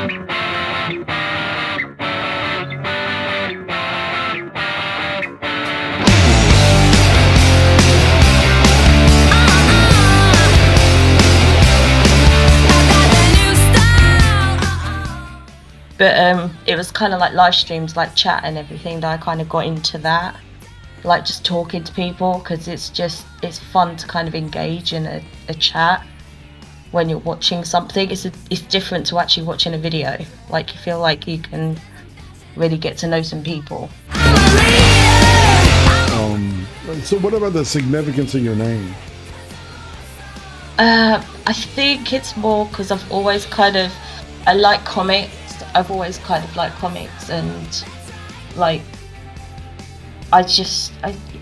But it was kind of like live streams, like chat and everything, that I kind of got into that, like just talking to people, because it's fun to kind of engage in a chat when you're watching something. It's different to actually watching a video. Like, you feel like you can really get to know some people. So what about the significance of your name? I think it's more because I've always I like comics. I've always kind of liked comics, and like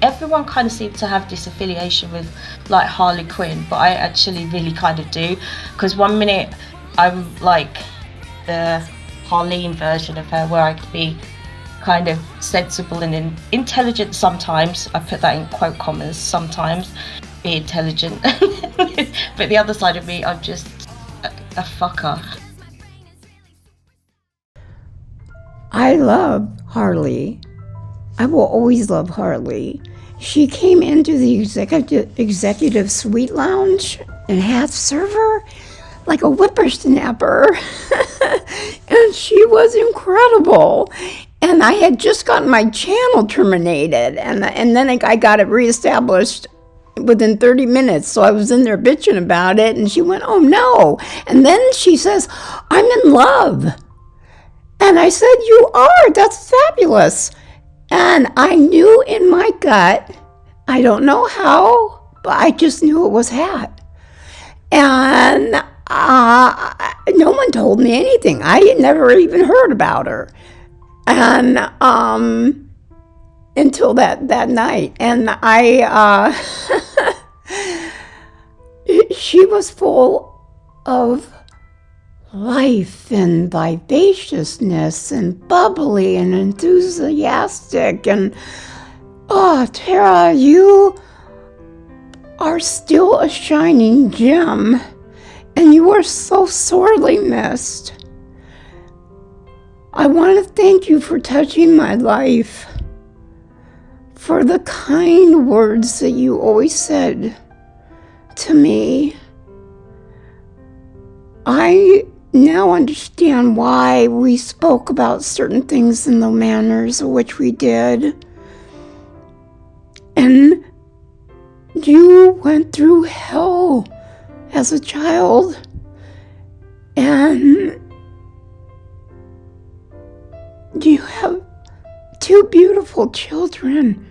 everyone kind of seems to have this affiliation with like Harley Quinn, but I actually really kind of do, because one minute I'm like the Harleen version of her, where I could be kind of sensible and intelligent sometimes. I put that in quote commas, sometimes be intelligent. But the other side of me, I'm just a fucker. I love Harley. I will always love Harley. She came into the executive suite lounge and half server like a whippersnapper. And she was incredible. And I had just gotten my channel terminated, and then I got it reestablished within 30 minutes. So I was in there bitching about it, and she went, "Oh no." And then she says, "I'm in love." And I said, "You are? That's fabulous." And I knew in my gut, I don't know how, but I just knew it was Hat. And no one told me anything. I had never even heard about her. And until that night. And she was full of life and vivaciousness and bubbly and enthusiastic. And Tara, you are still a shining gem, and you are so sorely missed. I want to thank you for touching my life, for the kind words that you always said to me. I now understand why we spoke about certain things in the manners in which we did. And you went through hell as a child, and you have two beautiful children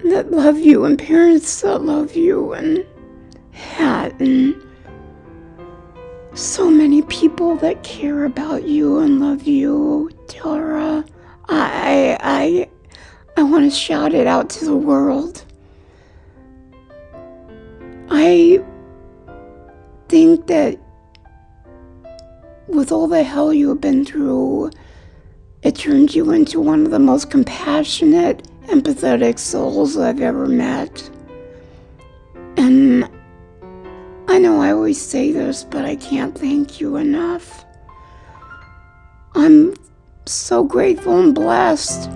that love you, and parents that love you, and Hat, and so many people that care about you and love you, Tara. I want to shout it out to the world. I think that with all the hell you have been through, it turned you into one of the most compassionate, empathetic souls I've ever met. And I know I always say this, but I can't thank you enough. I'm so grateful and blessed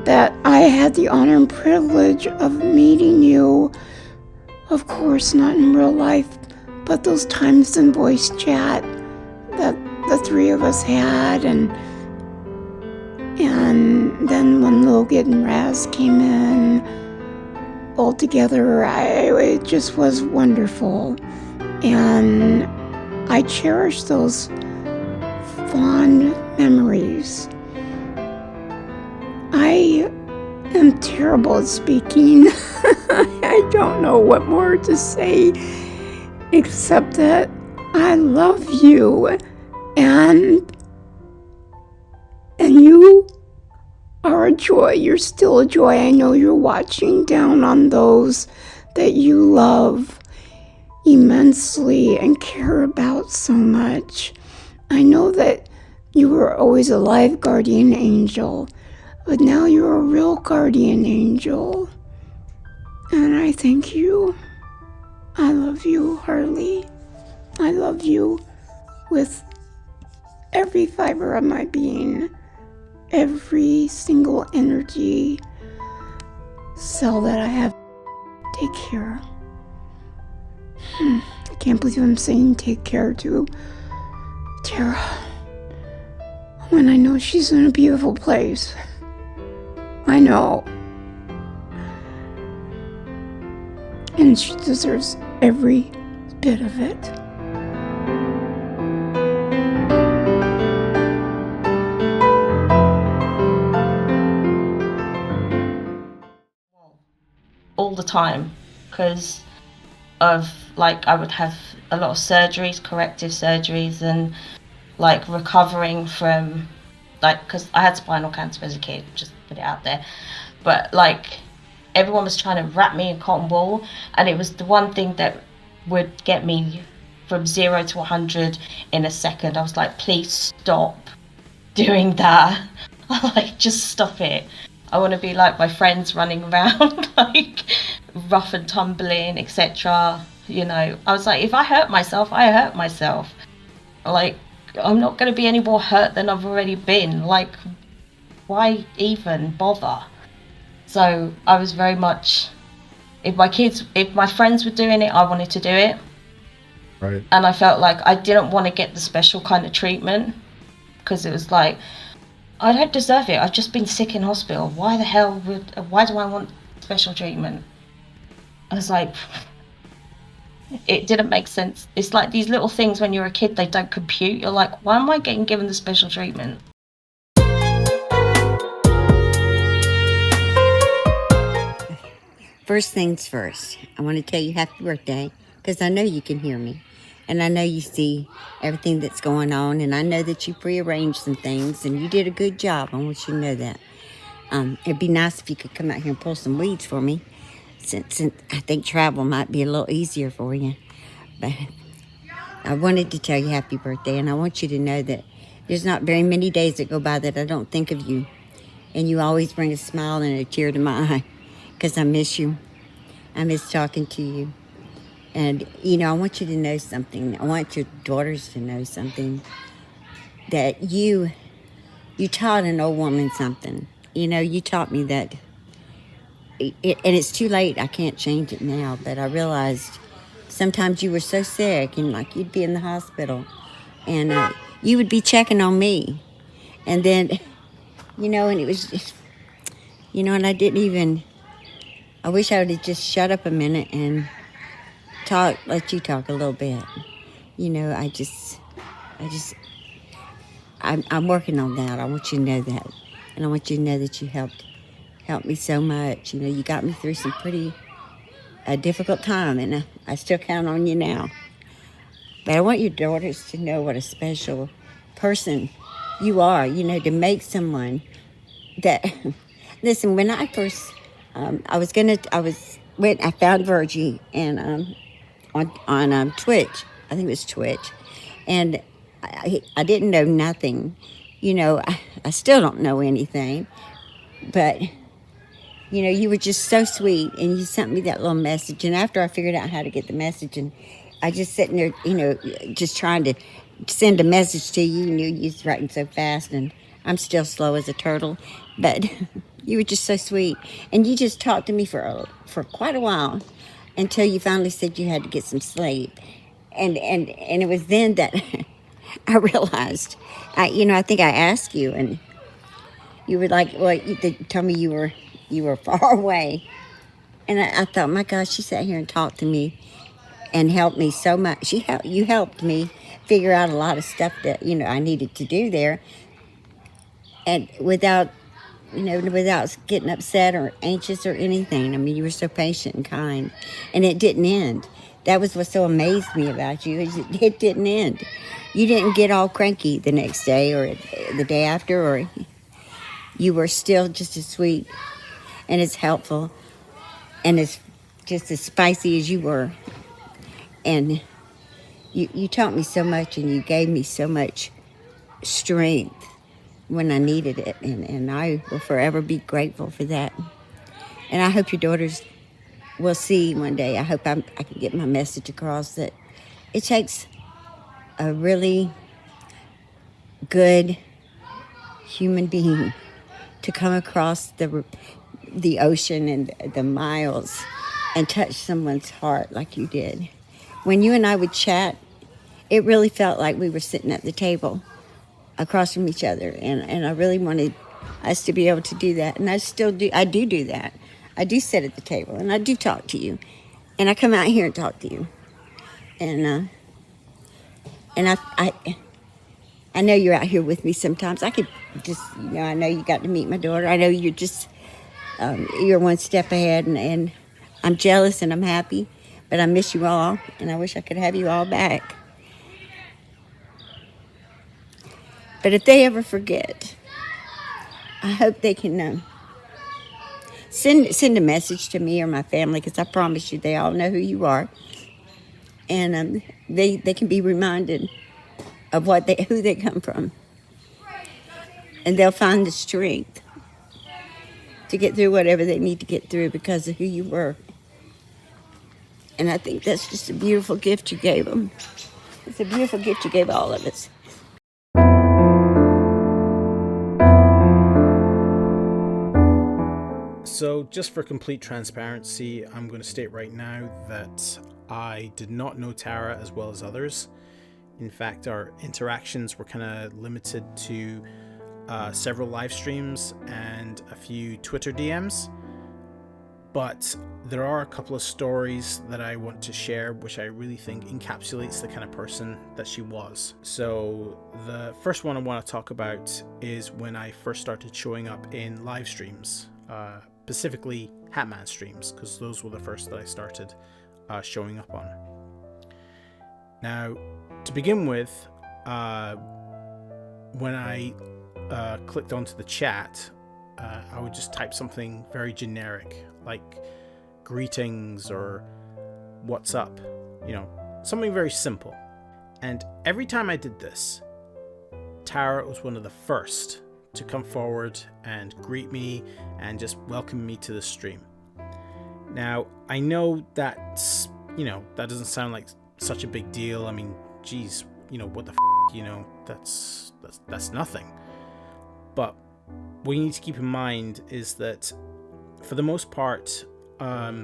that I had the honor and privilege of meeting you. Of course, not in real life, but those times in voice chat that the three of us had, and then when Logan and Raz came in all together, it just was wonderful. And I cherish those fond memories. I am terrible at speaking. I don't know what more to say except that I love you, and you are a joy. You're still a joy. I know you're watching down on those that you love immensely and care about so much. I know that you were always a live guardian angel, but now you're a real guardian angel. And I thank you. I love you, Harley. I love you with every fiber of my being, every single energy cell that I have. Take care. I can't believe I'm saying take care to Tara when I know she's in a beautiful place. I know. And she deserves every bit of it. All the time, because of like I would have a lot of surgeries, corrective surgeries, and like recovering from like, because I had spinal cancer as a kid, just put it out there, but like everyone was trying to wrap me in cotton wool, and it was the one thing that would get me from 0 to 100 in a second. I was like, please stop doing that. Like, just stop it. I want to be like my friends, running around like rough and tumbling, etc. You know, I was like, if I hurt myself, I hurt myself. Like, I'm not going to be any more hurt than I've already been. Like, why even bother? So I was very much, if my friends were doing it, I wanted to do it. Right. And I felt like I didn't want to get the special kind of treatment, because it was like, I don't deserve it. I've just been sick in hospital. Why do I want special treatment? I was like, it didn't make sense. It's like these little things when you're a kid, they don't compute. You're like, why am I getting given the special treatment? First things first, I want to tell you happy birthday, because I know you can hear me. And I know you see everything that's going on, and I know that you prearranged some things, and you did a good job. I want you to know that. It'd be nice if you could come out here and pull some weeds for me, since I think travel might be a little easier for you. But I wanted to tell you happy birthday, and I want you to know that there's not very many days that go by that I don't think of you. And you always bring a smile and a tear to my eye, because I miss you. I miss talking to you. And, you know, I want you to know something. I want your daughters to know something. That you taught an old woman something. You know, you taught me that. And it's too late. I can't change it now. But I realized sometimes you were so sick, and like you'd be in the hospital. And you would be checking on me. And then, you know, and it was just, you know, and I wish I would have just shut up a minute and let you talk a little bit. You know, I'm working on that. I want you to know that. And I want you to know that you helped me so much. You know, you got me through some pretty difficult time, and I still count on you now. But I want your daughters to know what a special person you are, you know, to make someone that, listen, when I first, I found Virgie, and on Twitch. I think it was Twitch. And I didn't know nothing. You know, I still don't know anything. But, you know, you were just so sweet, and you sent me that little message. And after I figured out how to get the message, and I just sitting there, you know, just trying to send a message to you, and you was writing so fast, and I'm still slow as a turtle. But you were just so sweet. And you just talked to me for quite a while, until you finally said you had to get some sleep. And it was then that I realized, I think I asked you, and you were like, well, you told me you were far away. And I thought, my gosh, she sat here and talked to me and helped me so much. You helped me figure out a lot of stuff that, you know, I needed to do there. And without getting upset or anxious or anything. I mean, you were so patient and kind, and it didn't end. That was what so amazed me about you, is it didn't end. You didn't get all cranky the next day or the day after, or you were still just as sweet and as helpful and as just as spicy as you were. And you taught me so much, and you gave me so much strength when I needed it, and I will forever be grateful for that. And I hope your daughters will see one day. I hope I can get my message across that it takes a really good human being to come across the ocean and the miles and touch someone's heart like you did. When you and I would chat, it really felt like we were sitting at the table across from each other, and I really wanted us to be able to do that, and I still do. I do that. I do sit at the table, and I do talk to you, and I come out here and talk to you, and I know you're out here with me sometimes. I could just, I know you got to meet my daughter. I know you're just, you're one step ahead, and I'm jealous and I'm happy, but I miss you all, and I wish I could have you all back. But if they ever forget, I hope they can send a message to me or my family, because I promise you they all know who you are, and they can be reminded of who they come from, and they'll find the strength to get through whatever they need to get through because of who you were. And I think that's just a beautiful gift you gave them. It's a beautiful gift you gave all of us. So just for complete transparency, I'm going to state right now that I did not know Tara as well as others. In fact, our interactions were kind of limited to several live streams and a few Twitter DMs. But there are a couple of stories that I want to share, which I really think encapsulates the kind of person that she was. So the first one I want to talk about is when I first started showing up in live streams, specifically Hatman streams, because those were the first that I started showing up on. Now, to begin with, when I clicked onto the chat, I would just type something very generic, like greetings or what's up, something very simple. And every time I did this, Tara was one of the first to come forward and greet me and just welcome me to the stream. Now, I know that's, that doesn't sound like such a big deal. I mean, geez, what the that's nothing. But what you need to keep in mind is that for the most part, I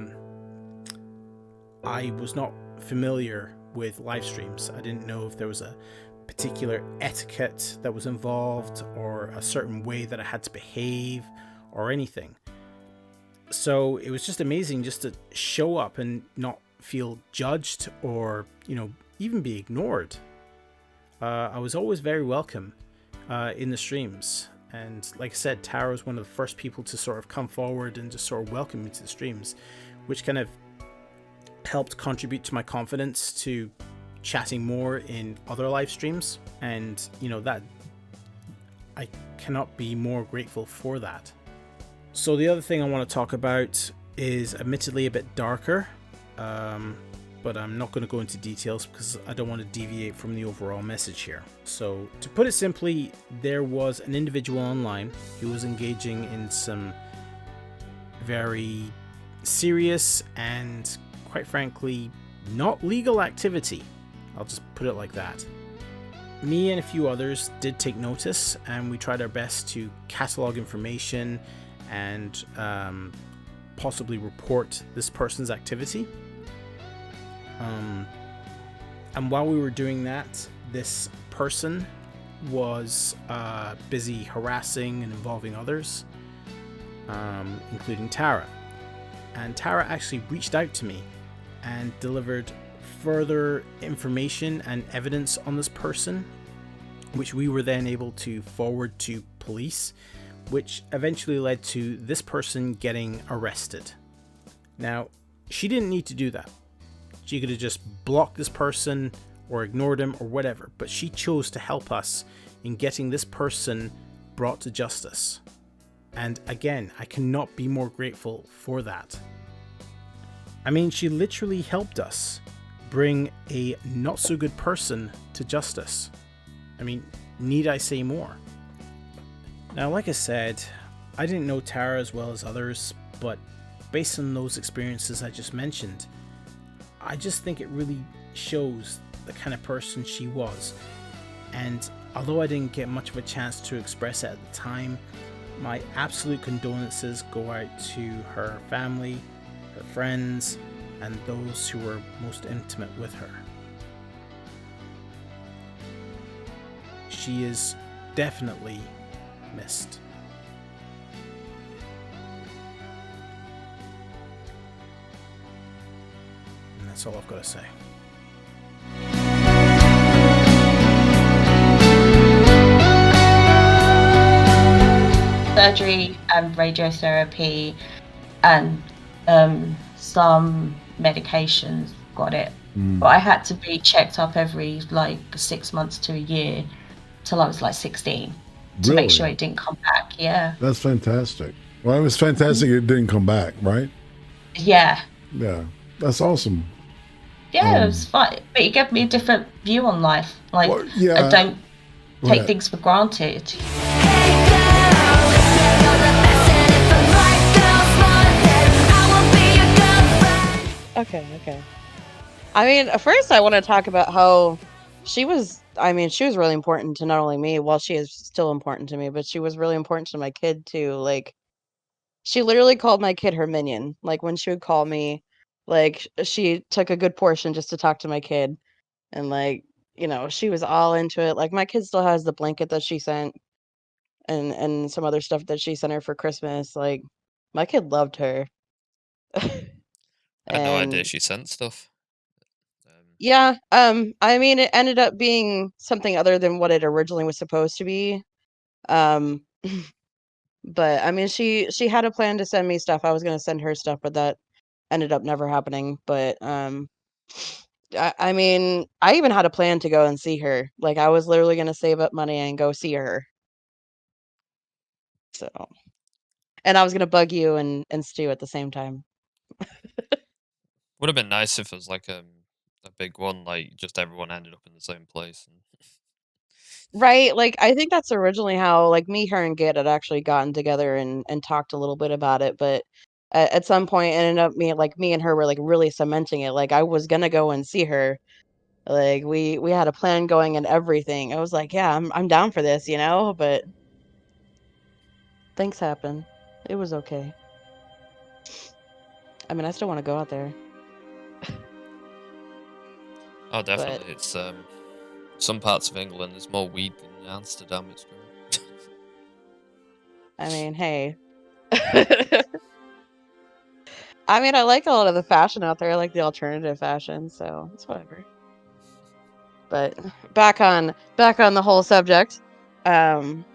was not familiar with live streams. I didn't know if there was a particular etiquette that was involved or a certain way that I had to behave or anything. So it was just amazing just to show up and not feel judged or, even be ignored. I was always very welcome in the streams. And like I said, Tara was one of the first people to sort of come forward and just sort of welcome me to the streams, which kind of helped contribute to my confidence to chatting more in other live streams. And, that I cannot be more grateful for that. So the other thing I want to talk about is admittedly a bit darker, but I'm not going to go into details because I don't want to deviate from the overall message here. So to put it simply, there was an individual online who was engaging in some very serious and, quite frankly, not legal activity. I'll just put it like that. Me and a few others did take notice, and we tried our best to catalog information and possibly report this person's activity. And while we were doing that, this person was busy harassing and involving others, including Tara. And Tara actually reached out to me and delivered further information and evidence on this person, which we were then able to forward to police, which eventually led to this person getting arrested. Now, she didn't need to do that. She could have just blocked this person or ignored him or whatever, but she chose to help us in getting this person brought to justice. And again, I cannot be more grateful for that. I mean, she literally helped us bring a not so good person to justice. I mean, need I say more? Now, like I said, I didn't know Tara as well as others, but based on those experiences I just mentioned, I just think it really shows the kind of person she was. And Although I didn't get much of a chance to express it at the time, my absolute condolences go out to her family, her friends, and those who were most intimate with her. She is definitely missed. And that's all I've got to say. Surgery and radiotherapy and some medications got it. But I had to be checked up every like 6 months to a year till I was like 16 to Really? make sure it didn't come back. Yeah. That's fantastic. Well, it was fantastic it didn't come back, right? Yeah. Yeah. That's awesome. Yeah, it was fun. But it gave me a different view on life. Like, Well, yeah. I don't Go take ahead. things for granted. Okay. I mean, first I want to talk about how she was really important to not only me, well, she is still important to me, but she was really important to my kid too. Like, she literally called my kid her minion. Like, when she would call me, like, she took a good portion just to talk to my kid. And, like, she was all into it. Like, my kid still has the blanket that she sent and some other stuff that she sent her for Christmas. Like, my kid loved her. I had no idea And she sent stuff. yeah, I mean, it ended up being something other than what it originally was supposed to be. Um, but I mean, she had a plan to send me stuff. I was gonna send her stuff, but that ended up never happening. But I mean, I even had a plan to go and see her. Like, I was literally gonna save up money and go see her. So, and I was gonna bug you and Stu at the same time. Would have been nice if it was like a big one, like just everyone ended up in the same place. And Right, like, I think that's originally how, like, me, her, and Git had actually gotten together and talked a little bit about it, but at some point, it ended up me and her were, like, really cementing it, like, I was gonna go and see her, like, we had a plan going and everything. I was like, "Yeah, I'm down for this," but things happen. It was okay. I mean, I still wanna go out there, oh, but definitely, it's some parts of England there's more weed than in Amsterdam. It's great. I mean, hey. I mean, I like a lot of the fashion out there, I like the alternative fashion, so it's whatever. But back on the whole subject. Um,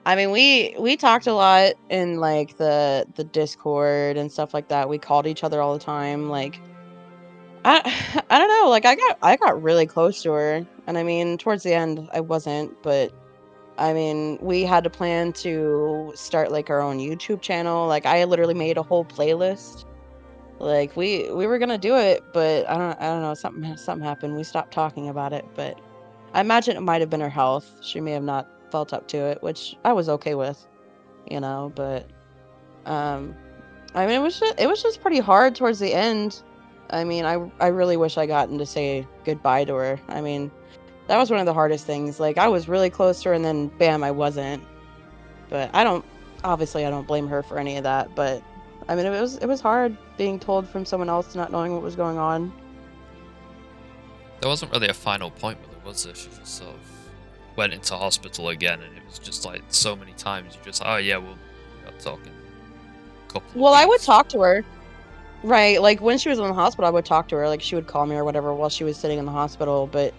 I mean, we talked a lot in like the Discord and stuff like that. We called each other all the time. Like, I I don't know. Like, I got really close to her, and I mean, towards the end, I wasn't, but I mean, we had a plan to start like our own YouTube channel. Like, I literally made a whole playlist. Like, we were gonna do it, but I don't know. Something happened. We stopped talking about it, but I imagine it might have been her health. She may have not felt up to it, which I was okay with, but um I mean, it was just pretty hard towards the end. I mean, I really wish I gotten to say goodbye to her. I mean, that was one of the hardest things. Like, I was really close to her and then bam, I wasn't. But I don't blame her for any of that, but I mean, it was hard being told from someone else not knowing what was going on. There wasn't really a final point with it, was there? She just sort of went into hospital again, and it was just like so many times you just, oh yeah, we're talking a couple of Well, I would weeks. talk to her. Right, like, when she was in the hospital, I would talk to her, like, she would call me or whatever while she was sitting in the hospital, but,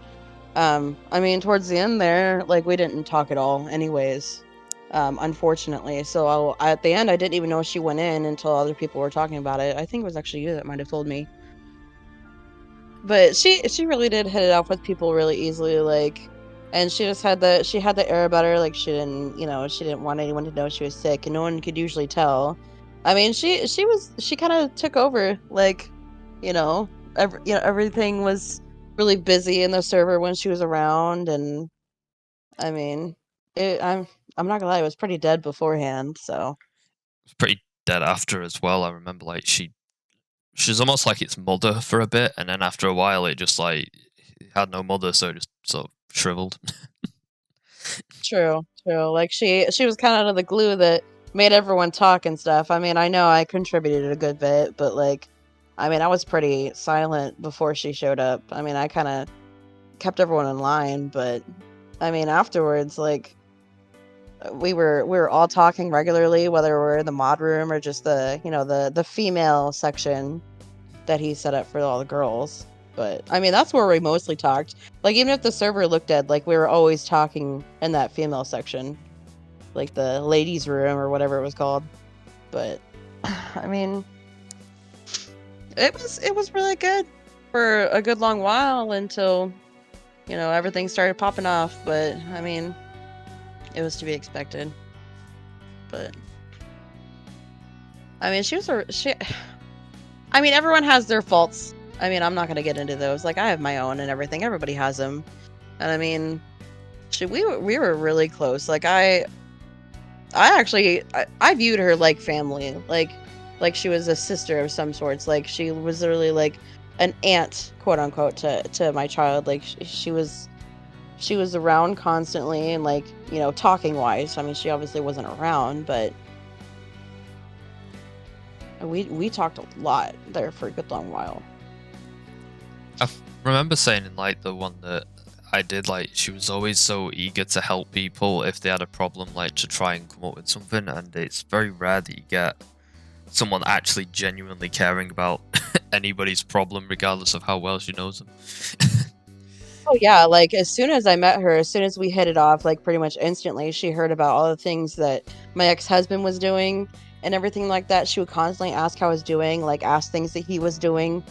I mean, towards the end there, like, we didn't talk at all anyways, unfortunately, so at the end, I didn't even know she went in until other people were talking about it. I think it was actually you that might have told me. But she really did hit it off with people really easily, like, and she had the air about her, like, she didn't want anyone to know she was sick, and no one could usually tell. I mean, she kind of took over, like, everything was really busy in the server when she was around, and I mean, I'm not gonna lie, it was pretty dead beforehand, so. It was pretty dead after as well. I remember like she's almost like its mother for a bit, and then after a while, it just like it had no mother, so it just sort of shriveled. True. Like she was kind of the glue that made everyone talk and stuff. I mean, I know I contributed a good bit, but like, I mean, I was pretty silent before she showed up. I mean, I kind of kept everyone in line, but I mean, afterwards, like, we were all talking regularly, whether we're in the mod room or just the female section that he set up for all the girls. But I mean, that's where we mostly talked. Like, even if the server looked dead, like, we were always talking in that female section, like the ladies' room or whatever it was called. But I mean, it was really good for a good long while until everything started popping off. But I mean, it was to be expected. But I mean, I mean, everyone has their faults. I mean, I'm not gonna get into those. Like, I have my own and everything. Everybody has them. And I mean, we were really close. Like, I viewed her like family. Like she was a sister of some sorts. Like, she was literally like an aunt, quote unquote, to my child. Like, she was around constantly, and like, talking wise. I mean, she obviously wasn't around, but we talked a lot there for a good long while. I remember saying in like the one that I did, like, she was always so eager to help people if they had a problem, like, to try and come up with something, and it's very rare that you get someone actually genuinely caring about anybody's problem, regardless of how well she knows them. Oh yeah, like, as soon as I met her, as soon as we hit it off, like, pretty much instantly, she heard about all the things that my ex-husband was doing and everything like that. She would constantly ask how I was doing, like, ask things that he was doing,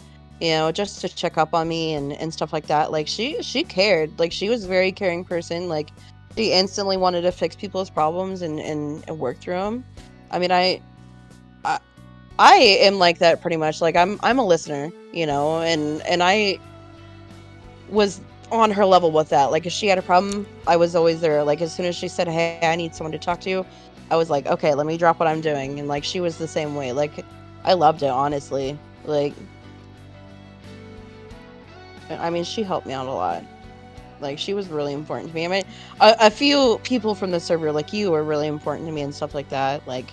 just to check up on me and stuff like that. Like, she cared. Like, she was a very caring person. Like, she instantly wanted to fix people's problems and work through them. I mean, I am like that pretty much. Like, I'm a listener, and I was on her level with that. Like, if she had a problem, I was always there. Like, as soon as she said, "Hey, I need someone to talk to," I was like, "Okay, let me drop what I'm doing." And like, she was the same way. Like, I loved it, honestly. Like, I mean, she helped me out a lot. Like, she was really important to me. I mean, a few people from the server, like you, were really important to me and stuff like that. Like,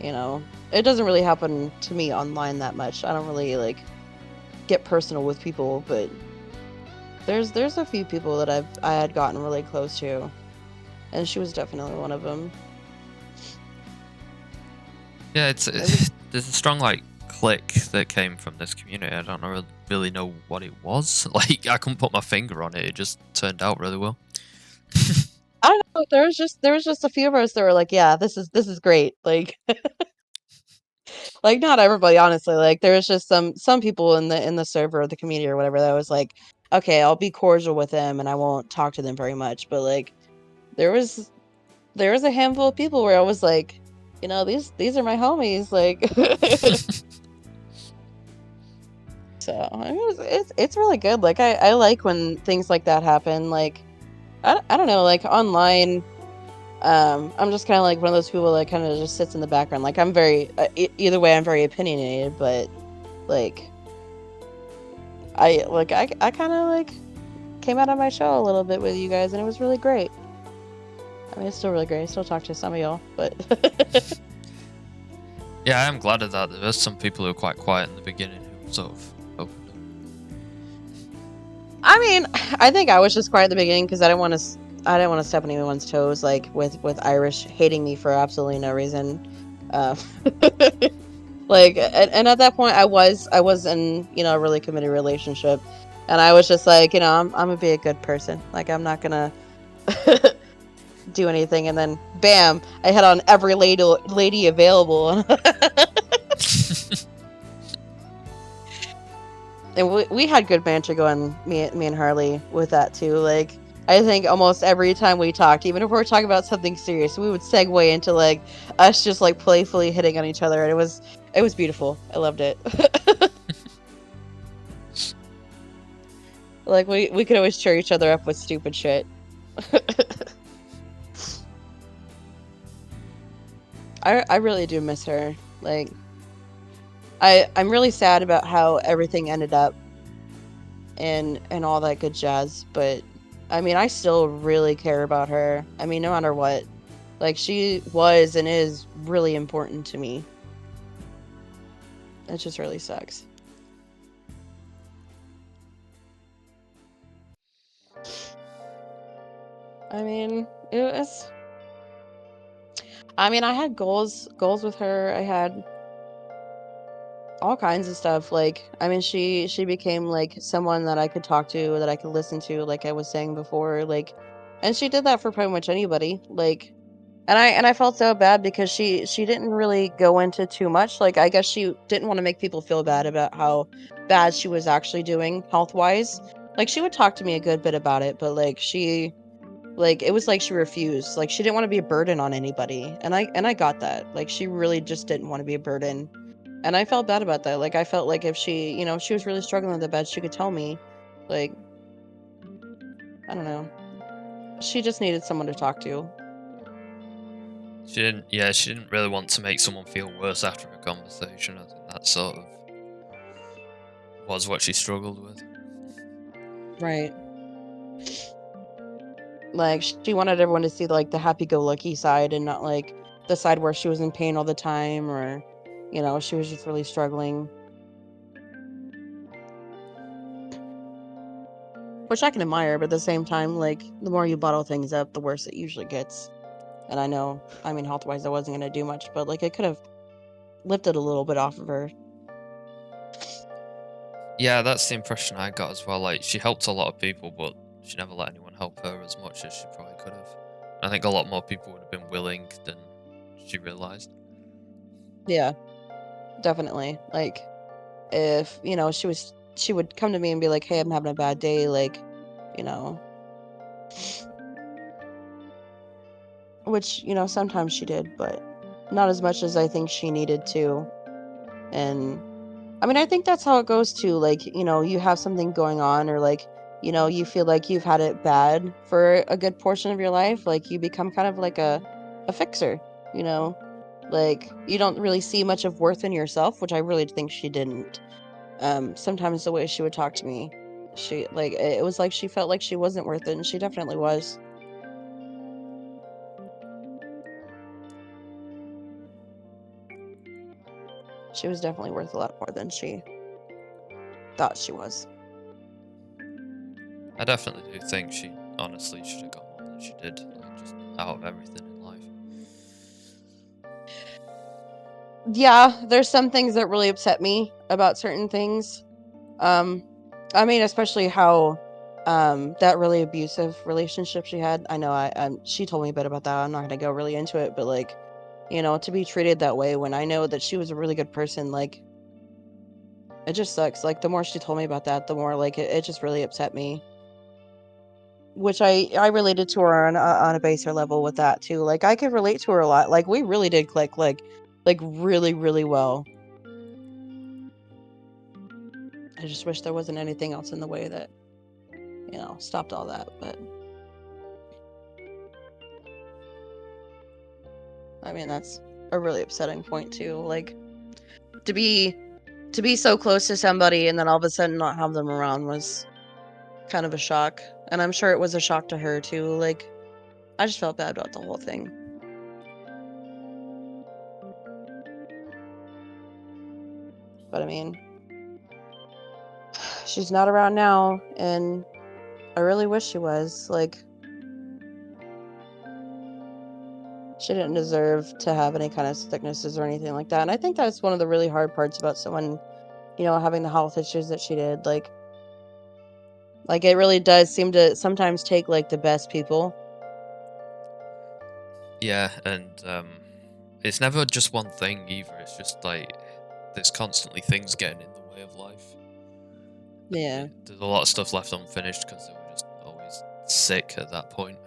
it doesn't really happen to me online that much. I don't really like get personal with people, but there's a few people that I had gotten really close to, and she was definitely one of them. Yeah, there's a strong like click that came from this community. I don't really know what it was. Like, I couldn't put my finger on it. It just turned out really well. I don't know. There was just a few of us that were like, yeah, this is great. Like, like, not everybody, honestly. Like, there was just some people in the server or the community or whatever that was like, okay, I'll be cordial with them and I won't talk to them very much. But like, there was a handful of people where I was like, these are my homies. Like, so it's really good. Like, I like when things like that happen. Like, I don't know, like, online, I'm just kind of like one of those people that kind of just sits in the background. Like, I'm very either way, I'm very opinionated, but like, I kind of like came out of my shell a little bit with you guys, and it was really great. I mean, it's still really great. I still talk to some of y'all, but Yeah, I am glad of that. There's some people who are quite quiet in the beginning who sort of opened up. I mean, I think I was just quiet at the beginning because I didn't want to step on anyone's toes, like with Irish hating me for absolutely no reason. Like, and at that point, I was in a really committed relationship, and I was just like, I'm gonna be a good person. Like, I'm not gonna do anything. And then, bam! I hit on every lady available. And we had good banter going, me and Harley, with that too. Like, I think almost every time we talked, even if we were talking about something serious, we would segue into like us just like playfully hitting on each other, and it was beautiful. I loved it. Like, we could always cheer each other up with stupid shit. I really do miss her. Like, I'm really sad about how everything ended up and all that good jazz, but I mean, I still really care about her. I mean, no matter what. Like, she was and is really important to me. It just really sucks. I mean, it was. I mean, I had goals with her. I had all kinds of stuff. Like, I mean, she became like someone that I could talk to, that I could listen to, like I was saying before. Like, and she did that for pretty much anybody. Like, and I felt so bad because she didn't really go into too much. Like, I guess she didn't want to make people feel bad about how bad she was actually doing health wise. Like, she would talk to me a good bit about it, but like it was like she refused. Like, she didn't want to be a burden on anybody. And I got that. Like, she really just didn't want to be a burden. And I felt bad about that. Like, I felt like if she, if she was really struggling with the bed, she could tell me. Like, I don't know. She just needed someone to talk to. She didn't really want to make someone feel worse after a conversation. I think that sort of was what she struggled with. Right. Like, she wanted everyone to see like the happy-go-lucky side and not like the side where she was in pain all the time, or she was just really struggling. Which I can admire, but at the same time, like, the more you bottle things up, the worse it usually gets. And I know, I mean, health-wise, I wasn't gonna do much, but like, it could have lifted a little bit off of her. Yeah, that's the impression I got as well. Like, she helped a lot of people, but she never let anyone help her as much as she probably could have. I think a lot more people would have been willing than she realized. Yeah, definitely. Like, if she would come to me and be like, "Hey, I'm having a bad day," like, you know, which sometimes she did, but not as much as I think she needed to. And I mean, I think that's how it goes too. Like, you have something going on, or like, you feel like you've had it bad for a good portion of your life. Like, you become kind of like a fixer, you know? Like, you don't really see much of worth in yourself, which I really think she didn't. Sometimes the way she would talk to me, she like it was like she felt like she wasn't worth it, and she definitely was. She was definitely worth a lot more than she thought she was. I definitely do think she honestly should have got more than she did, like, just out of everything in life. Yeah, there's some things that really upset me about certain things. Um, I mean, especially how that really abusive relationship she had. I know she told me a bit about that. I'm not gonna go really into it, but like, to be treated that way when I know that she was a really good person, like, it just sucks. Like, the more she told me about that, the more like it just really upset me. Which I related to her on a baser level with that too. Like, I could relate to her a lot. Like, we really did click, like really, really well. I just wish there wasn't anything else in the way that, stopped all that. But I mean, that's a really upsetting point too. Like, to be so close to somebody and then all of a sudden not have them around was kind of a shock. And I'm sure it was a shock to her too. Like, I just felt bad about the whole thing. But I mean, she's not around now, and I really wish she was. Like, she didn't deserve to have any kind of sicknesses or anything like that. And I think that's one of the really hard parts about someone, having the health issues that she did. Like it really does seem to sometimes take like the best people. Yeah, and it's never just one thing either. It's just like there's constantly things getting in the way of life. Yeah. There's a lot of stuff left unfinished because they were just always sick at that point.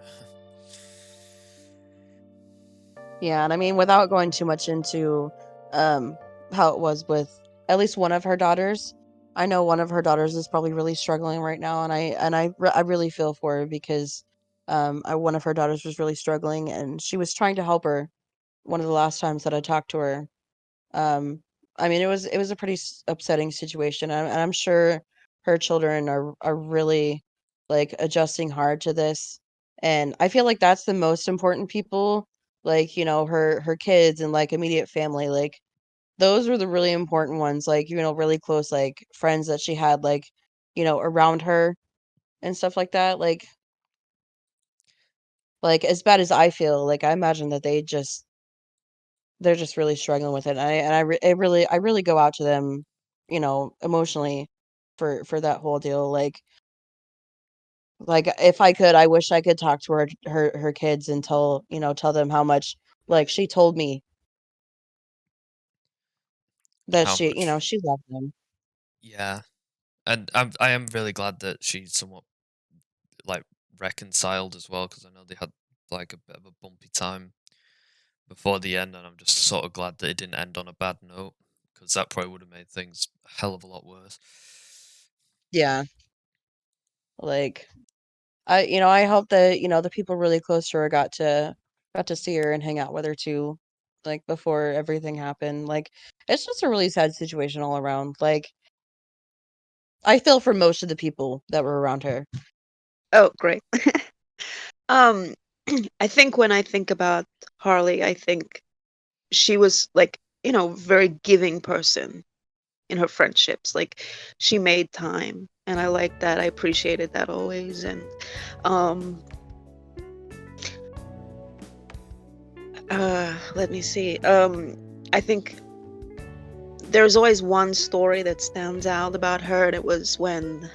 Yeah, and I mean, without going too much into how it was with at least one of her daughters, I know one of her daughters is probably really struggling right now, and I really feel for her because one of her daughters was really struggling, and she was trying to help her. One of the last times that I talked to her, um, I mean, it was a pretty upsetting situation, and I'm sure her children are really like adjusting hard to this. And I feel like that's the most important people, like, you know, her kids and like immediate family, like those were the really important ones, like, you know, really close like friends that she had like, you know, around her and stuff like that. Like as bad as I feel, like I imagine that they're just really struggling with it. I really go out to them, you know, emotionally for that whole deal. Like if I could, I wish I could talk to her kids and tell, you know, tell them how much like she told me and that how she, you know, much. she loved them. Yeah, and I am really glad that she somewhat like reconciled as well, because I know they had like a bit of a bumpy time before the end, and I'm just sort of glad that it didn't end on a bad note, because that probably would have made things a hell of a lot worse. Yeah. Like I, you know, I hope that, you know, the people really close to her got to see her and hang out with her too, like before everything happened. Like it's just a really sad situation all around. Like I feel for most of the people that were around her. Oh, great. Um, I think when I think about Harley, I think she was like, very giving person in her friendships. Like she made time, and I like that. I appreciated that always. And um let me see. I think there's always one story that stands out about her, and it was when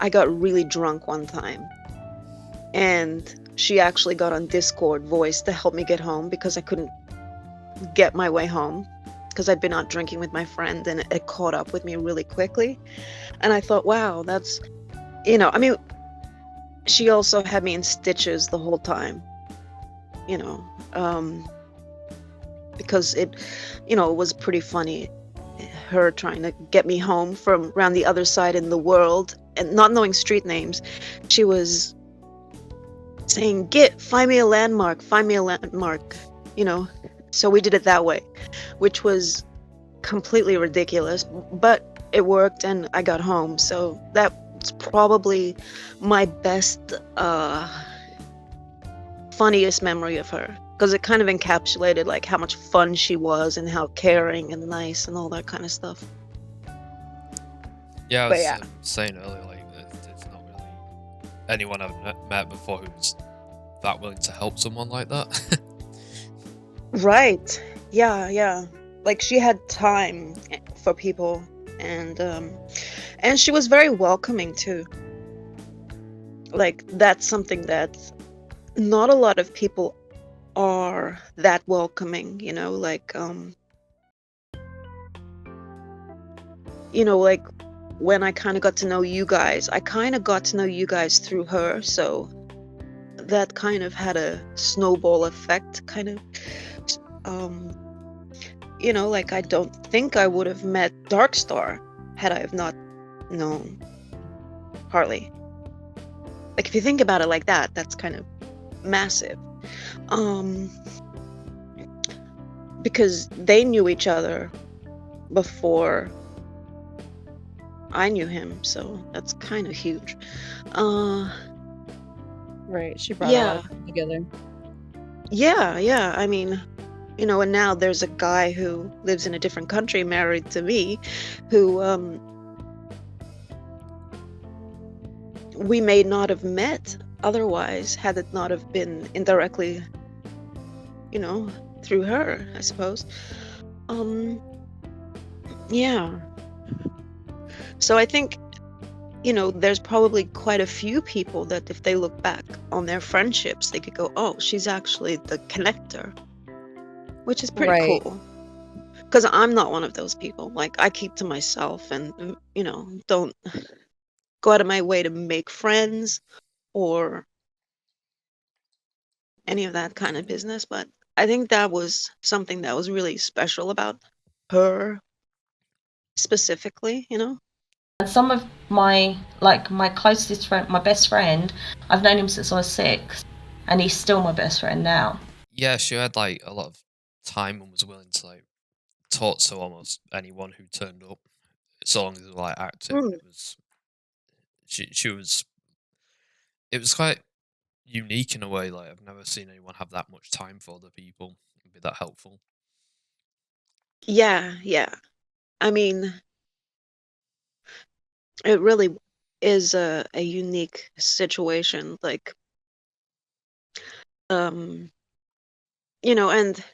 I got really drunk one time. And she actually got on Discord voice to help me get home because I couldn't get my way home because I'd been out drinking with my friend and it caught up with me really quickly. And I thought, wow, that's, I mean, she also had me in stitches the whole time, you know, because it was pretty funny. Her trying to get me home from around the other side in the world and not knowing street names. She was saying, find me a landmark, you know. So we did it that way, which was completely ridiculous, but it worked and I got home. So that's probably my best, funniest memory of her, because it kind of encapsulated like how much fun she was and how caring and nice and all that kind of stuff. Yeah, I But was yeah, saying earlier, like there's not really anyone I've met before who's that willing to help someone like that. right. Yeah. Like she had time for people, and she was very welcoming too. Like that's something that not a lot of people are that welcoming, like like when I kind of got to know you guys, I kind of got to know you guys through her, so that kind of had a snowball effect, kind of. um like I don't think I would have met Darkstar had I have not known Harley. Like if you think about it like that, that's kind of massive. um because they knew each other before I knew him, so that's kind of huge. uh Right. She brought a lot yeah of people together. yeah, I mean, and now there's a guy who lives in a different country married to me, who we may not have met otherwise had it not have been indirectly, through her, I suppose. um yeah, so I think, there's probably quite a few people that if they look back on their friendships, they could go, oh, she's actually the connector, which is pretty Right. cool. Because I'm not one of those people. Like, I keep to myself and, don't go out of my way to make friends or any of that kind of business. But I think that was something that was really special about her specifically. And some of my closest friend, my best friend, I've known him since I was 6, and he's still my best friend now. Yeah, she had like a lot of time and was willing to like talk to almost anyone who turned up, so long as they were like active. And Mm. it was she was. It was quite unique in a way. Like I've never seen anyone have that much time for other people and be that helpful. Yeah, yeah. I mean, it really is a unique situation. Like, um, and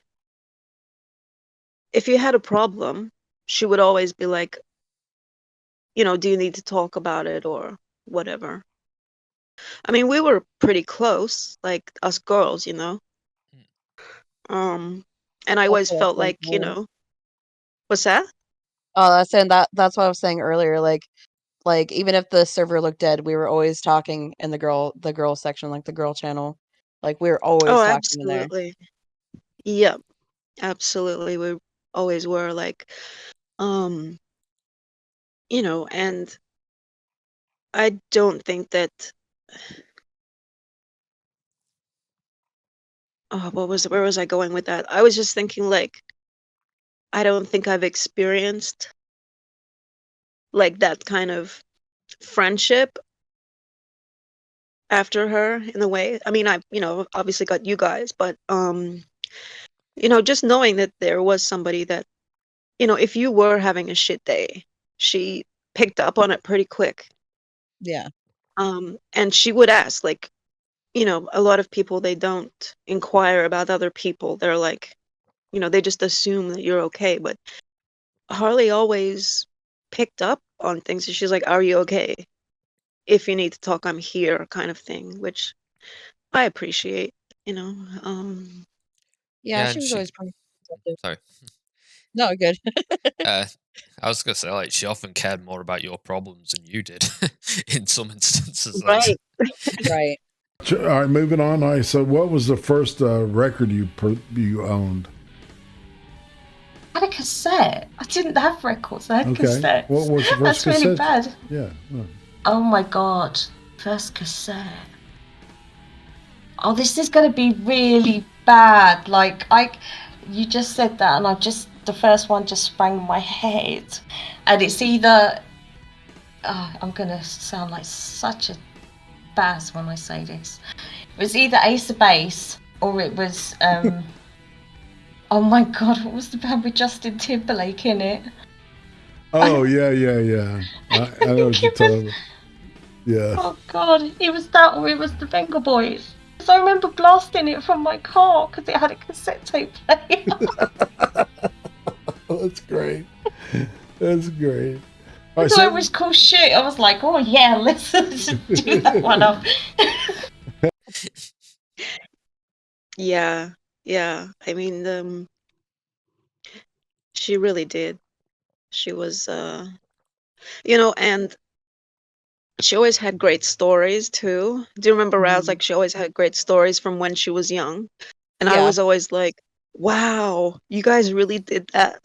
if you had a problem, she would always be like, do you need to talk about it or whatever? I mean, we were pretty close, like us girls, and I That's always what I was felt saying like, earlier. what's that? Oh, that's saying that's what I was saying earlier. Like even if the server looked dead, we were always talking in the girl section, like the girl channel. Like we were always Oh, talking in there. absolutely. Yep, absolutely. We always were like, um, and I don't think that, oh, where was I going with that? I was just thinking like, I don't think I've experienced like that kind of friendship after her in a way. I mean, I, obviously got you guys, but just knowing that there was somebody that, if you were having a shit day, she picked up on it pretty quick. Yeah. And she would ask, like, a lot of people, they don't inquire about other people. They're like, they just assume that you're okay. But Harley always picked up on things. She's like, "Are you okay? If you need to talk, I'm here," kind of thing, which I appreciate, you know. Yeah, Yeah, she and was she. always pretty protective. Sorry. No, good. Uh, I was gonna say like she often cared more about your problems than you did in some instances. Right. Right. All right, moving on. All right, so what was the first record you owned? I had a cassette. I didn't have records. I had Okay. cassettes. What was the first That's really cassette? bad. Yeah. Oh my god. First cassette. Oh, this is going to be really bad. Like, you just said that, and the first one just sprang in my head. And it's either, I'm going to sound like such a bass when I say this. It was either Ace of Base, or it was, oh my god, what was the band with Justin Timberlake in it? Oh, yeah. I know what you're talking about. Yeah. Oh god, it was that, or it was the Venga Boys. So I remember blasting it from my car because it had a cassette tape player. That's great. That's great. All right, So it was cool shit. I was like, oh yeah, let's do that one up. Yeah. I mean, she really did. She was, and she always had great stories too. Do you remember Raz? Like, she always had great stories from when she was young. And I Yeah. was always like, wow, you guys really did that.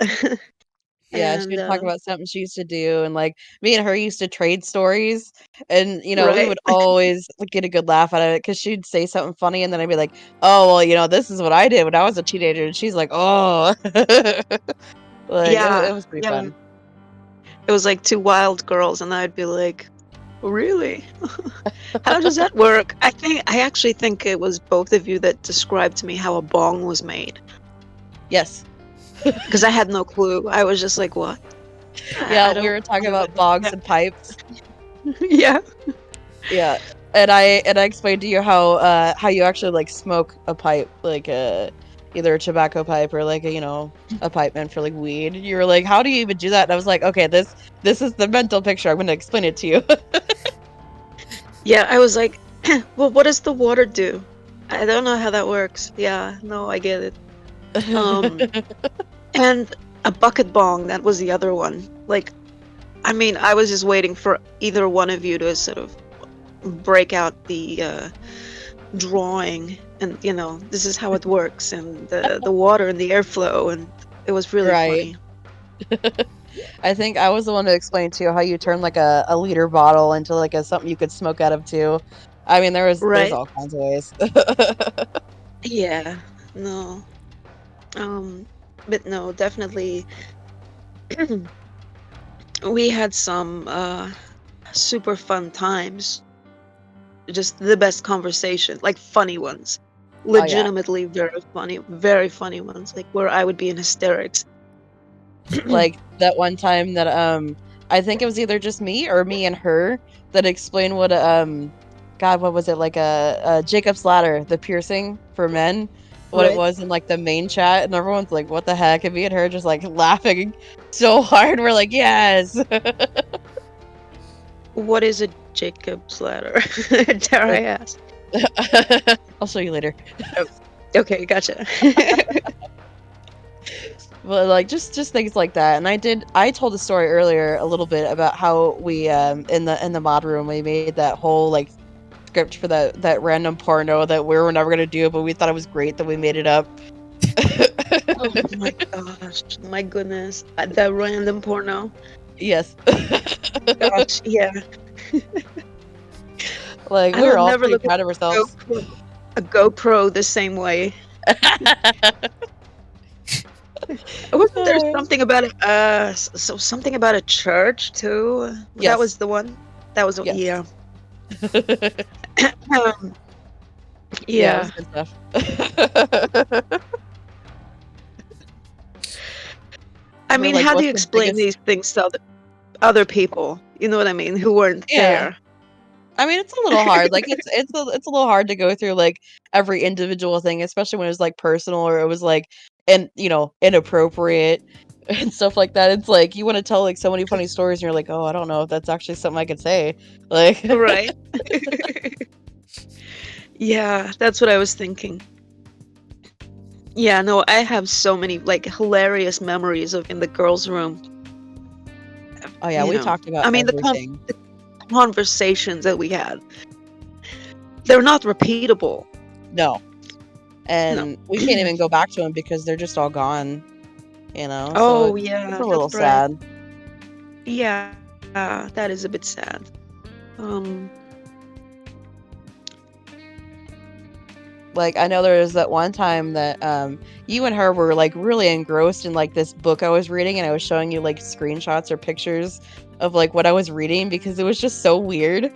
Yeah, she And, would talk about something she used to do, and like me and her used to trade stories, and we right. would always like, get a good laugh out of it because she'd say something funny, and then I'd be like, "Oh, well, this is what I did when I was a teenager," and she's like, "Oh," like it Yeah. was pretty Yeah. fun. It was like two wild girls, and I'd be like, really? How does that work? I actually think it was both of you that described to me how a bong was made. Yes. Because I had no clue. I was just like, what? Yeah, we were talking about bogs and pipes. Yeah. Yeah, and I explained to you how you actually like smoke a pipe, like either a tobacco pipe or like a pipe meant for like weed. You were like, how do you even do that? And I was like, okay, this is the mental picture. I'm going to explain it to you. Yeah, I was like, well, what does the water do? I don't know how that works. Yeah, no, I get it. And a bucket bong, that was the other one. Like, I mean, I was just waiting for either one of you to sort of break out the drawing and, this is how it works, and the water and the airflow, and it was really Right. funny. I think I was the one to explain to you how you turn like a liter bottle into like something you could smoke out of too. I mean, there's Right. all kinds of ways. Yeah, no. But no, definitely we had some super fun times. Just the best conversations, like funny ones. yeah. Legitimately very funny ones, like where I would be in hysterics. Like that one time that I think it was either just me or me and her that explained what God, what was it, like a Jacob's ladder, the piercing for men, what it Right. was in like the main chat, and everyone's like, what the heck? And me and her just like laughing so hard. We're like, yes. What is a Jacob's ladder? Dare I ask? I'll show you later. Okay, gotcha. But like just things like that. And I told a story earlier a little bit about how we in the mod room we made that whole like script for that random porno that we were never gonna do, but we thought it was great that we made it up. Oh my gosh, my goodness, that random porno. Yes. Gosh, yeah. Like I we were will all never pretty look proud of at ourselves. a GoPro the same way. Wasn't there something about it? So something about a church too. Yes. That was the one. That was Yes. yeah. Yeah, Yeah. it was good stuff. I We're mean, like, how do what's you the explain biggest- these things to other people? You know what I mean? Who weren't Yeah. there. I mean, it's a little hard. Like it's a little hard to go through like every individual thing, especially when it was like personal or it was like inappropriate and stuff like that. It's like you want to tell like so many funny stories and you're like, "Oh, I don't know if that's actually something I could say." Like Right. Yeah, that's what I was thinking. Yeah, no, I have so many like hilarious memories of in the girls' room. Oh yeah, You we know, talked about I mean, everything. the conversations that we had, they're not repeatable. No. And No. we can't even go back to them because they're just all gone, you know? Oh, So yeah, it's a little that's right. sad. Yeah, that is a bit sad. Like I know there was that one time that you and her were like really engrossed in like this book I was reading and I was showing you like screenshots or pictures of like what I was reading because it was just so weird.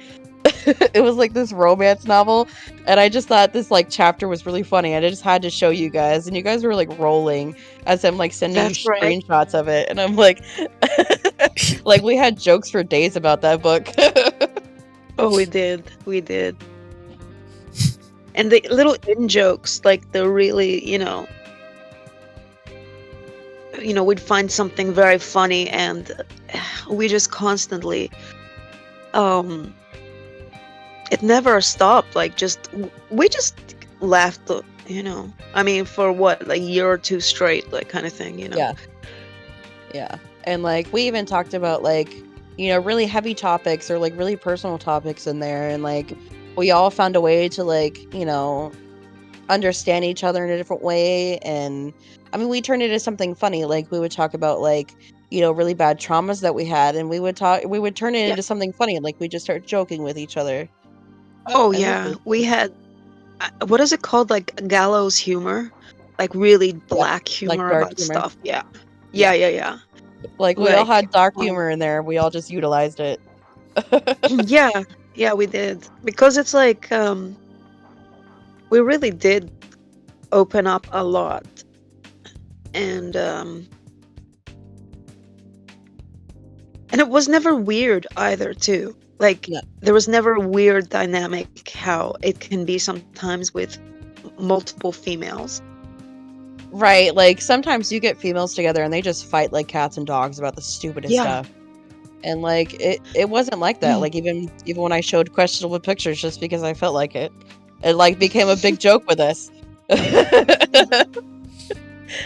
It was like this romance novel and I just thought this like chapter was really funny and I just had to show you guys and you guys were like rolling as I'm like sending you That's right. screenshots of it and I'm like like we had jokes for days about that book. Oh, we did. And the little in jokes, like the really, we'd find something very funny, and we just constantly, it never stopped. Like, we just laughed, I mean, for what, like a year or two straight, like kind of thing, Yeah. And like we even talked about like, really heavy topics or like really personal topics in there and like we all found a way to like, understand each other in a different way and I mean we turned it into something funny. Like we would talk about like, really bad traumas that we had and we would turn it Yeah. into something funny. Like we just start joking with each other. Oh, And it was yeah. really We fun. had, what is it called? Like gallows humor? Like really black like humor dark about humor. stuff. Yeah. Yeah. Yeah. Like we all Like, had dark humor in there. We all just utilized it. yeah, we did. Because it's like, we really did open up a lot. And it was never weird either, too. Like, No. there was never a weird dynamic how it can be sometimes with multiple females. Right, like sometimes you get females together and they just fight like cats and dogs about the stupidest Yeah. stuff. And like it wasn't like that. Like even when I showed questionable pictures just because I felt like it like became a big joke with us.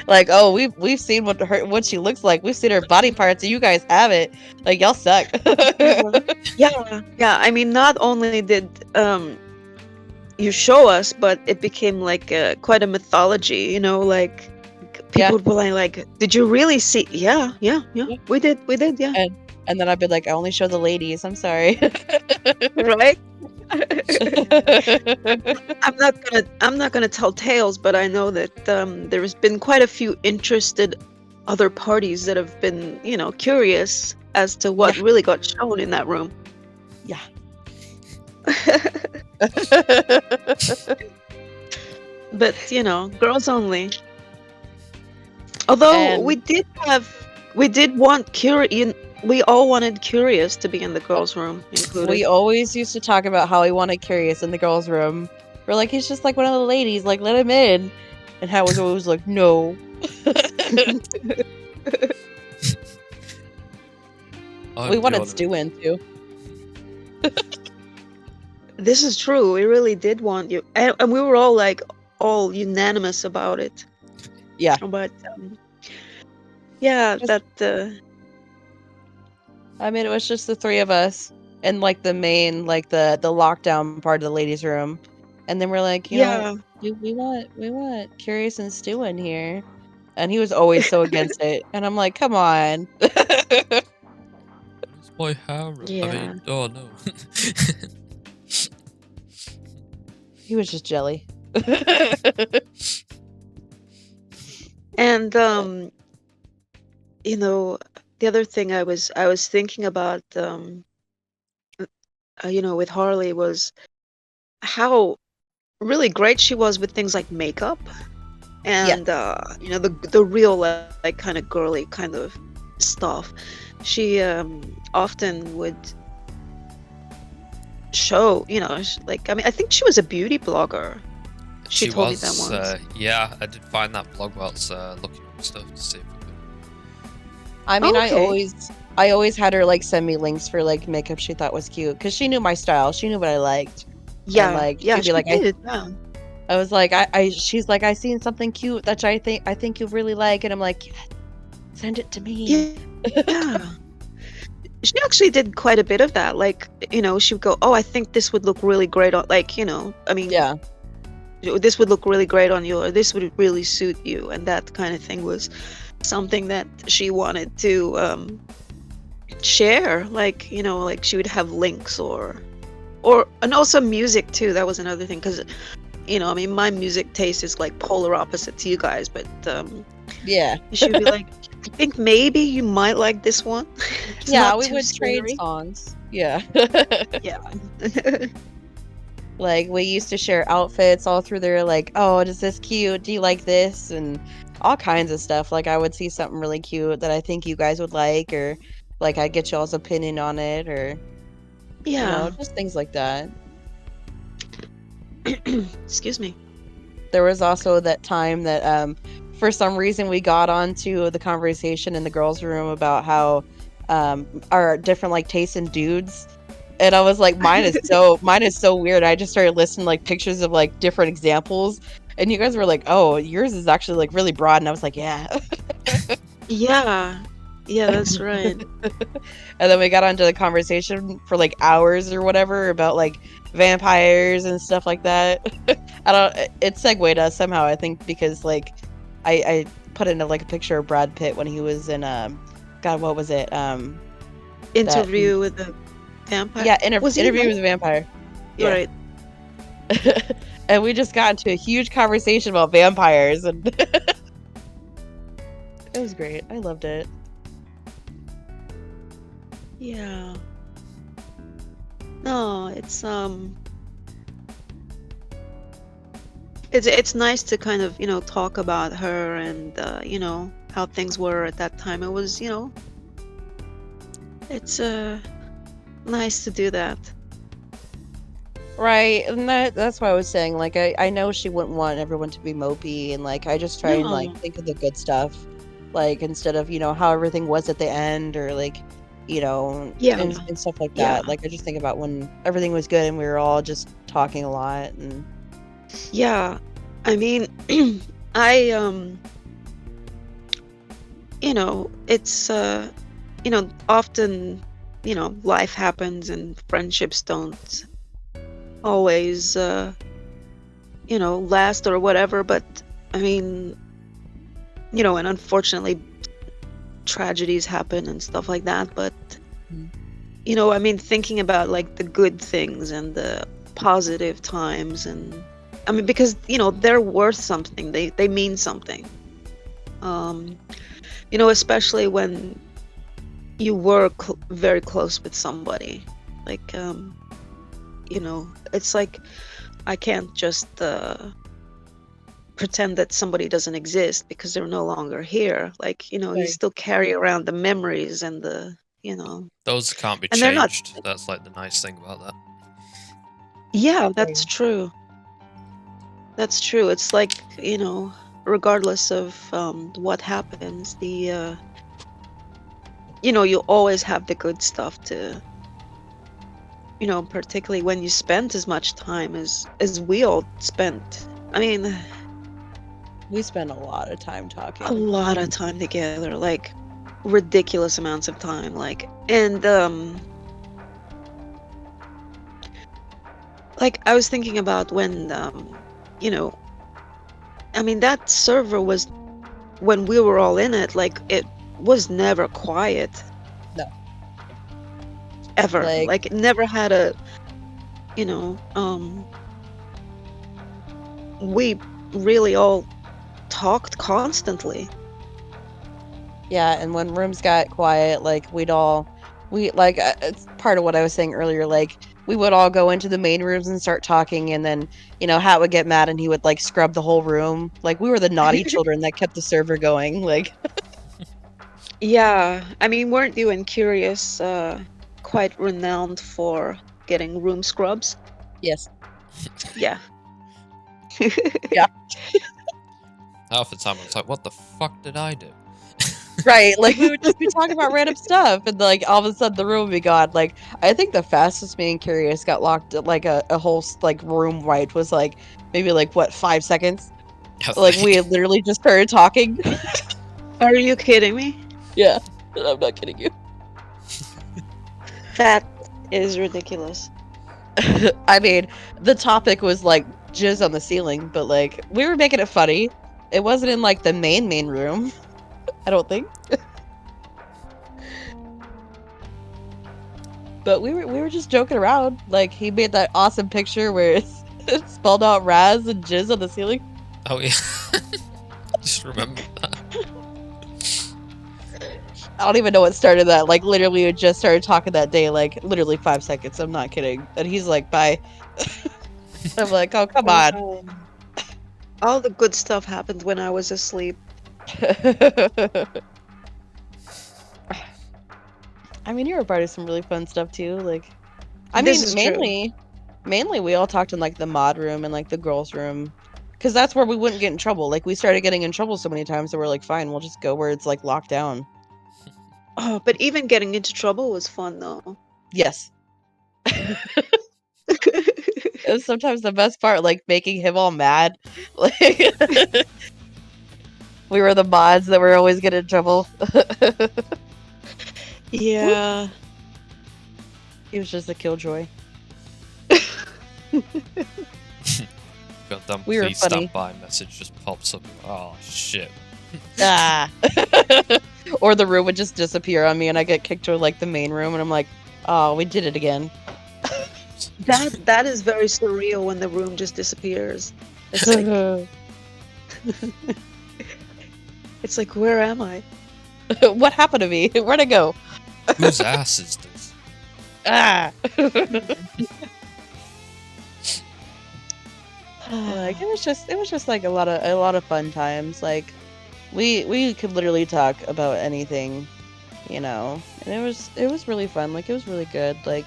Like, oh, we've seen what she looks like. We've seen her body parts, and you guys haven't. Like y'all suck. Yeah. I mean, not only did you show us, but it became like quite a mythology. Like Yeah. people were like, "Did you really see?" Yeah. We did. Yeah. And then I'd be like, I only show the ladies. I'm sorry. Right. I'm not gonna tell tales, but I know that there has been quite a few interested other parties that have been, curious as to what really got shown in that room. Yeah. But girls only. Although And we did want we all wanted Curious to be in the girls' room included. we always used to talk about how we wanted Curious in the girls' room. We're like, he's just like one of the ladies, like let him in. And Hal was always like, no. We wanted Stu in too. This is true. We really did want you, and we were all unanimous about it. Yeah. But yeah, I mean, it was just the three of us and like the main, like the lockdown part of the ladies' room, and then we're like, you know, we want Curious and Stu in here, and he was always so against it, and I'm like, come on. It's my harem. I mean, oh no. He was just jelly. And the other thing I was thinking about with Harley was how really great she was with things like makeup and the real like kind of girly kind of stuff. She often would show, I mean, I think she was a beauty blogger. She told me that once. Yeah, I did find that blog whilst looking up stuff to see if I could. I mean, Okay. I always had her like send me links for like makeup she thought was cute because she knew my style. She knew what I liked. Yeah, And, like, yeah, she'd be she like, did. Yeah. I was like, she's like, I seen something cute that I think you'll really like, and I'm like, yeah, send it to me. Yeah. She actually did quite a bit of that. Like, she would go, "Oh, I think this would look really great on," like, I mean, Yeah. this would look really great on you, or this would really suit you, and that kind of thing was something that she wanted to share. Like, like she would have links and also music too. That was another thing because, I mean, my music taste is like polar opposite to you guys, but Yeah. she would be like, I think maybe you might like this one. It's Yeah, not we too would trade scary. songs. Yeah. Yeah. Like, we used to share outfits all through there, like, oh, is this cute? Do you like this? And all kinds of stuff. Like, I would see something really cute that I think you guys would like, or like I'd get y'all's opinion on it, or Yeah. just things like that. Excuse me. There was also that time that for some reason we got onto the conversation in the girls' room about how our different like tastes in dudes. And I was like, mine is so weird. I just started listing like pictures of like different examples, and you guys were like, "Oh, yours is actually like really broad." And I was like, "Yeah." Yeah, that's right. And then we got onto the conversation for like hours or whatever about like vampires and stuff like that. It segued us somehow, I think, because like I put in like a picture of Brad Pitt when he was in God, what was it? Interview with the vampire. Yeah, Was he interview in with a vampire. Yeah. Right. And we just got into a huge conversation about vampires, and it was great. I loved it. Yeah. No, it's nice to kind of talk about her and how things were at that time. It was it's nice to do that. Right, and that's why I was saying, like, I know she wouldn't want everyone to be mopey, and like I just try and like No. think of the good stuff, like instead of how everything was at the end, or like Yeah. and stuff like Yeah. that. Like I just think about when everything was good and we were all just talking a lot, and Yeah. I mean, I it's often life happens and friendships don't always last or whatever, but I mean, and unfortunately tragedies happen and stuff like that, but I mean, thinking about like the good things and the positive times, and I mean, because they're worth something, they mean something, especially when you were very close with somebody, Like, you know, it's like I can't just pretend that somebody doesn't exist because they're no longer here. Like, you know, you Right. still carry around the memories and the, you know, Those can't be and they're not. changed. That's like the nice thing about that. Yeah, that's Right. true. That's true. It's like, you know, regardless of what happens, the you know, you always have the good stuff to, you know, particularly when you spent as much time as we all spent. I mean, We spend a lot of time a talking. lot of time together, like ridiculous amounts of time, like, and like I was thinking about when you know, I mean, that server was, when we were all in it, like it was never quiet. No. Ever. Like- Like it never had a, you know, we really all talked constantly. Yeah, and when rooms got quiet, like we like it's part of what I was saying earlier. Like we would all go into the main rooms and start talking, and then you know Hat would get mad and he would like scrub the whole room. Like we were the naughty children that kept the server going. Like Yeah, I mean, weren't you and Curious quite renowned for getting room scrubs? yes, Yeah. Half the time I was like, what the fuck did I do? right. Like we would just be talking about random stuff, and like all of a sudden the room would be gone. Like I think the fastest me and Curious got locked like a whole like room right was like maybe like what 5 seconds. Like we had literally just started talking. Are you kidding me? Yeah, I'm not kidding you. That is ridiculous. I mean, the topic was like jizz on the ceiling, but like we were making it funny. It wasn't in like the main room. I don't think. But we were just joking around. Like he made that awesome picture where it's spelled out Raz and jizz on the ceiling. Oh yeah. Just remember that. I don't even know what started that. Like literally we just started talking that day, like literally 5 seconds. I'm not kidding. And he's like, bye. I'm like, oh come on. All the good stuff happened when I was asleep. I mean, you were part of some really fun stuff too. Like, I This mean, is true. mainly we all talked in like the mod room and like the girls' room, because that's where we wouldn't get in trouble. Like, we started getting in trouble so many times that we're like, fine, we'll just go where it's like locked down. Oh, but even getting into trouble was fun though. Yes, it was sometimes the best part, like making him all mad. Like, we were the mods that were always getting in trouble. Yeah. He was just a killjoy. Goddamn, We were please funny. stand by message just pops up. Oh shit. Ah. Or the room would just disappear on me and I get kicked to like the main room and I'm like, oh, we did it again. That is very surreal when the room just disappears. It's like it's like, where am I? What happened to me? Where'd I go? Whose ass is this? Ah. Like it was just like a lot of fun times. Like we could literally talk about anything, you know. And it was really fun. Like it was really good. Like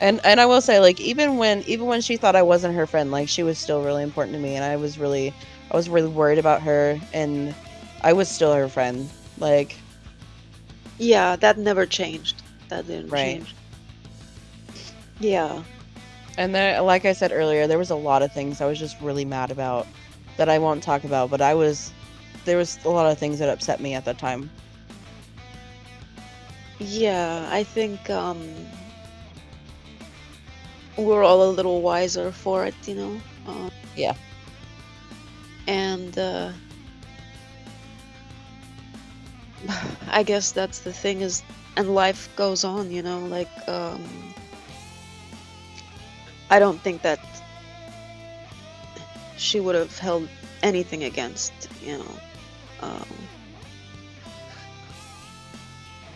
and I will say, like, even when she thought I wasn't her friend, like she was still really important to me and I was really worried about her and I was still her friend. Like, Yeah, that never changed. That didn't Right. change. Yeah. and there, like I said earlier, there was a lot of things I was just really mad about that I won't talk about, but there was a lot of things that upset me at that time. Yeah, I think we're all a little wiser for it, you know. Yeah. And I guess that's the thing is, and life goes on, you know. Like I don't think that she would have held anything against, you know. I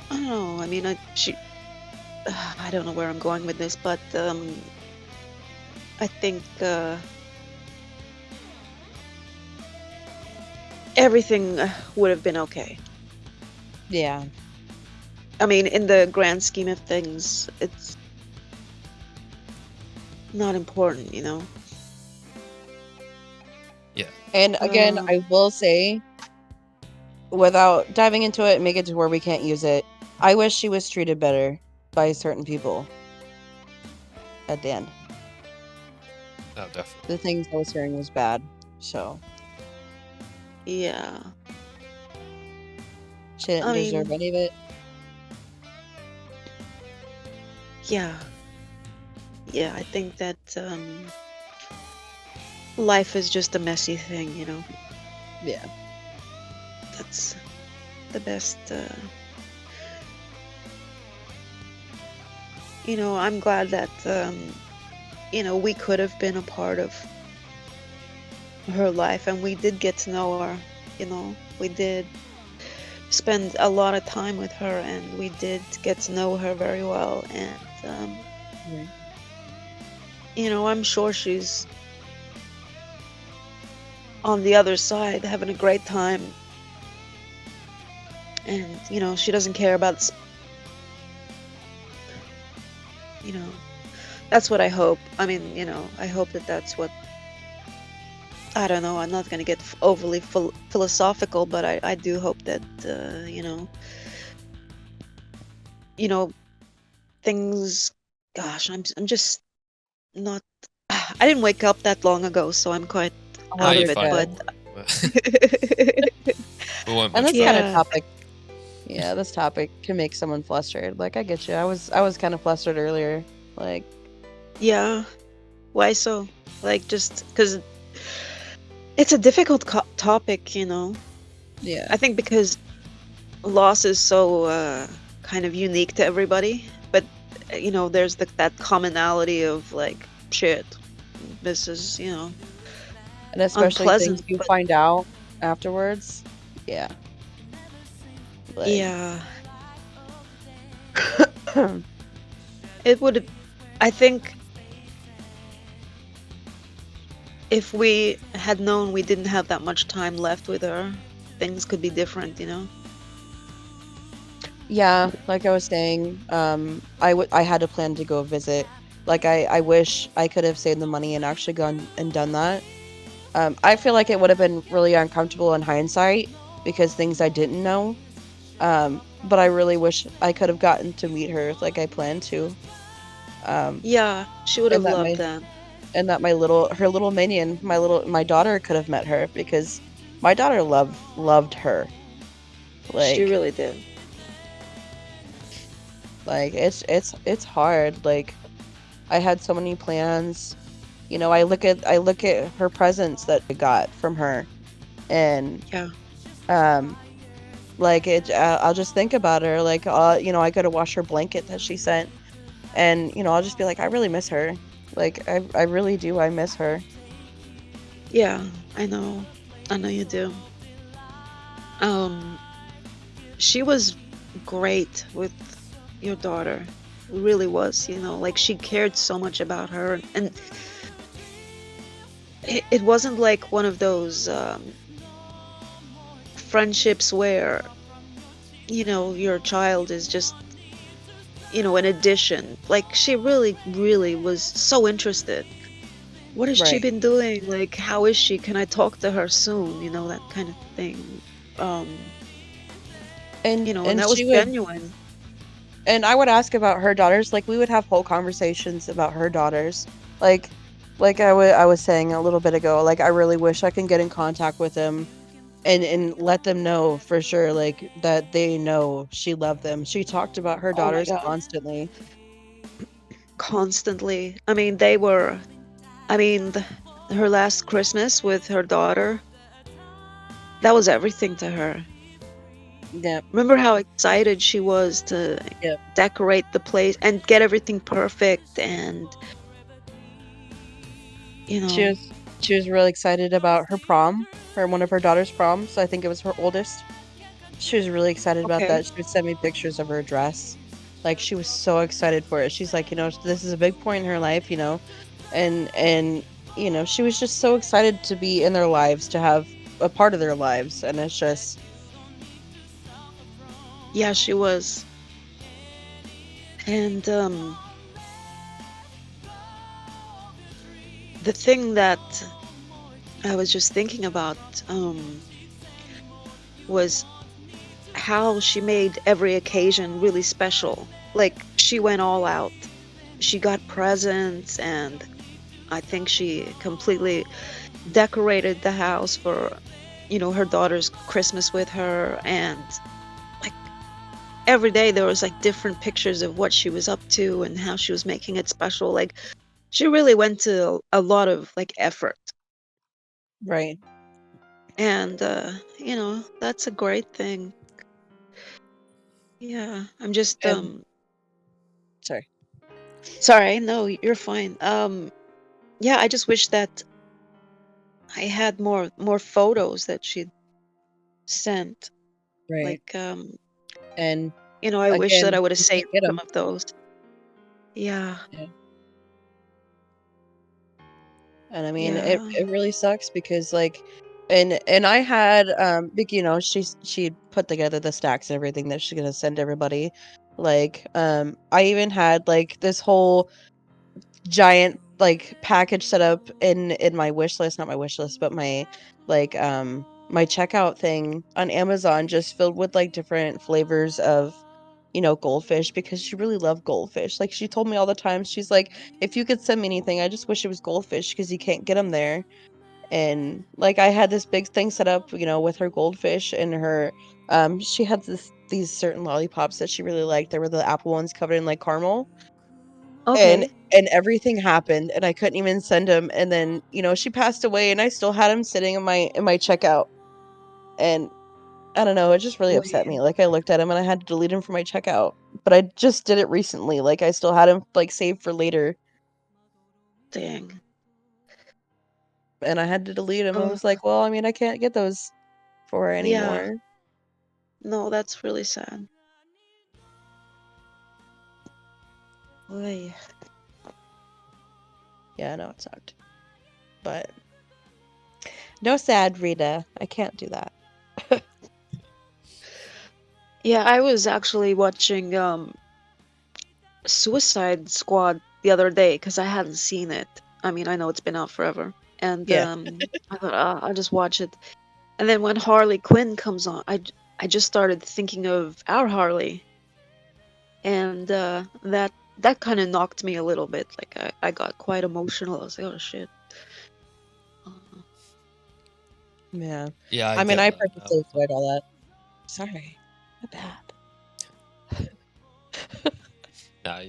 don't know. I mean, I don't know where I'm going with this, but I think everything would have been okay. Yeah. I mean, in the grand scheme of things, it's not important, you know? Yeah. And again, Uh, I will say, without diving into it and make it to where we can't use it, I wish she was treated better by certain people at the end. No, definitely. The things I was hearing was bad. So yeah. she didn't I deserve mean, any of it. yeah. Yeah, I think that life is just a messy thing, you know? Yeah. That's the best. You know, I'm glad that, you know, we could have been a part of her life and we did get to know her, you know? We did spend a lot of time with her and we did get to know her very well. And, Right. you know, I'm sure she's on the other side having a great time. And, you know, she doesn't care about, you know, that's what I hope. I mean, you know, I hope that that's what, I don't know, I'm not going to get overly philosophical, but I do hope that, you know, things, gosh, I'm just not, I didn't wake up that long ago, so I'm quite No, out Neither of you're it, did fine. but We won't And much this further. kind of yeah, topic, yeah, this topic can make someone flustered. Like, I get you. I was kind of flustered earlier. Like, yeah, why so? Like, just because it's a difficult topic, you know? yeah, I think because loss is so kind of unique to everybody, but you know, there's that commonality of like, shit, this is, you know, and especially things unpleasant, you but find out afterwards. Yeah, like, yeah, it would, I think if we had known we didn't have that much time left with her, things could be different, you know? yeah, like I was saying, I had a plan to go visit. Like, I wish I could have saved the money and actually gone and done that. I feel like it would have been really uncomfortable in hindsight because things I didn't know. But I really wish I could have gotten to meet her like I planned to. Um, Yeah, she would have and that loved my that. her little minion, my daughter could have met her because my daughter loved her. She Like really did. it's hard. Like I had so many plans. You know, I look at her presents that I got from her, and Yeah. um like I'll just think about her. Like you know, I gotta wash her blanket that she sent, and you know, I'll just be like, I really miss her. Like I really do. I miss her. Yeah, I know. I know you do. Um, she was great with your daughter. Really was, you know, like she cared so much about her. And it wasn't like one of those friendships where, you know, your child is just, you know, an addition. Like she really, really was so interested. What has she Right. been doing? Like, how is she? Can I talk to her soon? You know, that kind of thing. Um, you know, and And that was she would genuine. and I would ask about her daughters. Like we would have whole conversations about her daughters. Like like I was saying a little bit ago, like I really wish I can get in contact with them and let them know for sure, like that they know she loved them. She talked about her Oh my daughters God. constantly. Constantly. I mean, they were, I mean, her last Christmas with her daughter, that was everything to her. Yep. Remember how excited she was to Yep. decorate the place and get everything perfect and, you She know, was she was really excited about her prom, one of her daughter's proms. I think it was her oldest. She was really excited about okay. that. She would send me pictures of her dress. Like she was so excited for it. She's like, this is a big point in her life, and she was just so excited to be in their lives, to have a part of their lives, and it's just Yeah, she was. And the thing that I was just thinking about was how she made every occasion really special. Like, she went all out. She got presents, and I think she completely decorated the house for, her daughter's Christmas with her. And like every day there was like different pictures of what she was up to and how she was making it special. Like, she really went to a lot of like effort. right. And that's a great thing. Yeah, I'm just And sorry. sorry, no, you're fine. Yeah, I just wish that I had more photos that she'd sent. Right. Like, And I wish that again, I would have you saved can't get some them. of those. Yeah. And I mean, it Yeah. it really sucks because and I had she put together the stacks and everything that she's gonna send everybody. I even had like this whole giant like package set up in my wish list, not my wish list, but my checkout thing on Amazon, just filled with like different flavors of goldfish, because she really loved goldfish. Like, she told me all the time, she's like, if you could send me anything, I just wish it was goldfish, because you can't get them there. And like, I had this big thing set up, with her goldfish and her she had these certain lollipops that she really liked. There were the apple ones covered in like caramel, and Okay. everything happened, and I couldn't even send him. And then she passed away, and I still had him sitting in my checkout. And I don't know, it just really upset Wait, me. Like, I looked at him and I had to delete him from my checkout, but I just did it recently. Like, I still had him like saved for later, dang. and I had to delete him. I Oh, was like, well, I mean, I can't get those for her yeah. anymore. No, that's really sad. Oy. Yeah, no, it sucked. But no, sad Rita. I can't do that. Yeah, I was actually watching Suicide Squad the other day because I hadn't seen it. I mean, I know it's been out forever. And Yeah. I thought, I'll just watch it. And then when Harley Quinn comes on, I just started thinking of our Harley. And that kind of knocked me a little bit. Like, I got quite emotional. I was like, oh shit. Uh, Yeah. Yeah, I I mean, get I that now. purposely avoid all that. Sorry. My bad. Nah,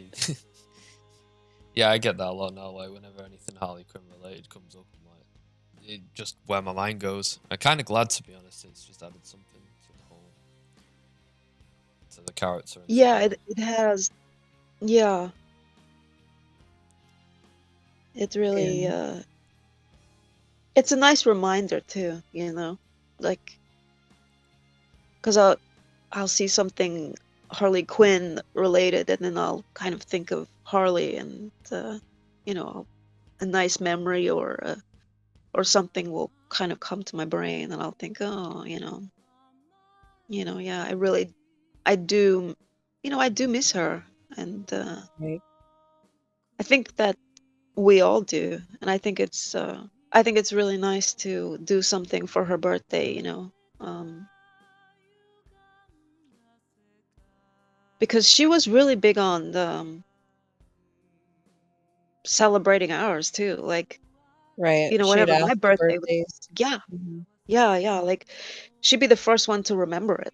yeah, I get that a lot now. Like, whenever anything Harley Quinn related comes up, I'm like, it just where my mind goes. I'm kind of glad, to be honest. It's just added something to the whole, to the character and yeah, story. it has. Yeah, it really. And It's a nice reminder too. Like, because I'll see something Harley Quinn related, and then I'll kind of think of Harley, and a nice memory or something will kind of come to my brain, and I'll think, oh, yeah, I do, I do miss her, and right. I think that we all do, and I think it's really nice to do something for her birthday, um, because she was really big on celebrating ours too. Like, Right. She'd whenever my ask for birthday was, birthdays. yeah, Hmm. yeah, like she'd be the first one to remember it.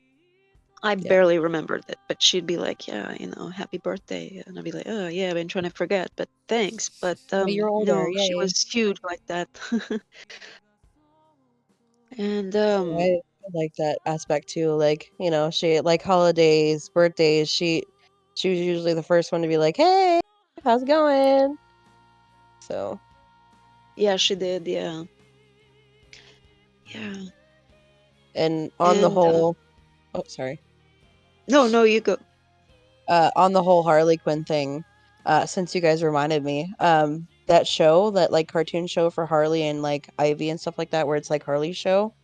I Yeah. barely remembered it, but she'd be like, yeah, happy birthday. And I'd be like, oh, yeah, I've been trying to forget, but thanks. But Oh, you're older. no, she Yay. was huge like that. And I like that aspect too. Like, she like holidays, birthdays, she was usually the first one to be like, "Hey, how's it going?" So, yeah, she did. Yeah. Yeah. and on the And whole, oh, sorry. no, no, you go. On the whole Harley Quinn thing, since you guys reminded me, that show, that like cartoon show for Harley and like Ivy and stuff like that, where it's like Harley's show.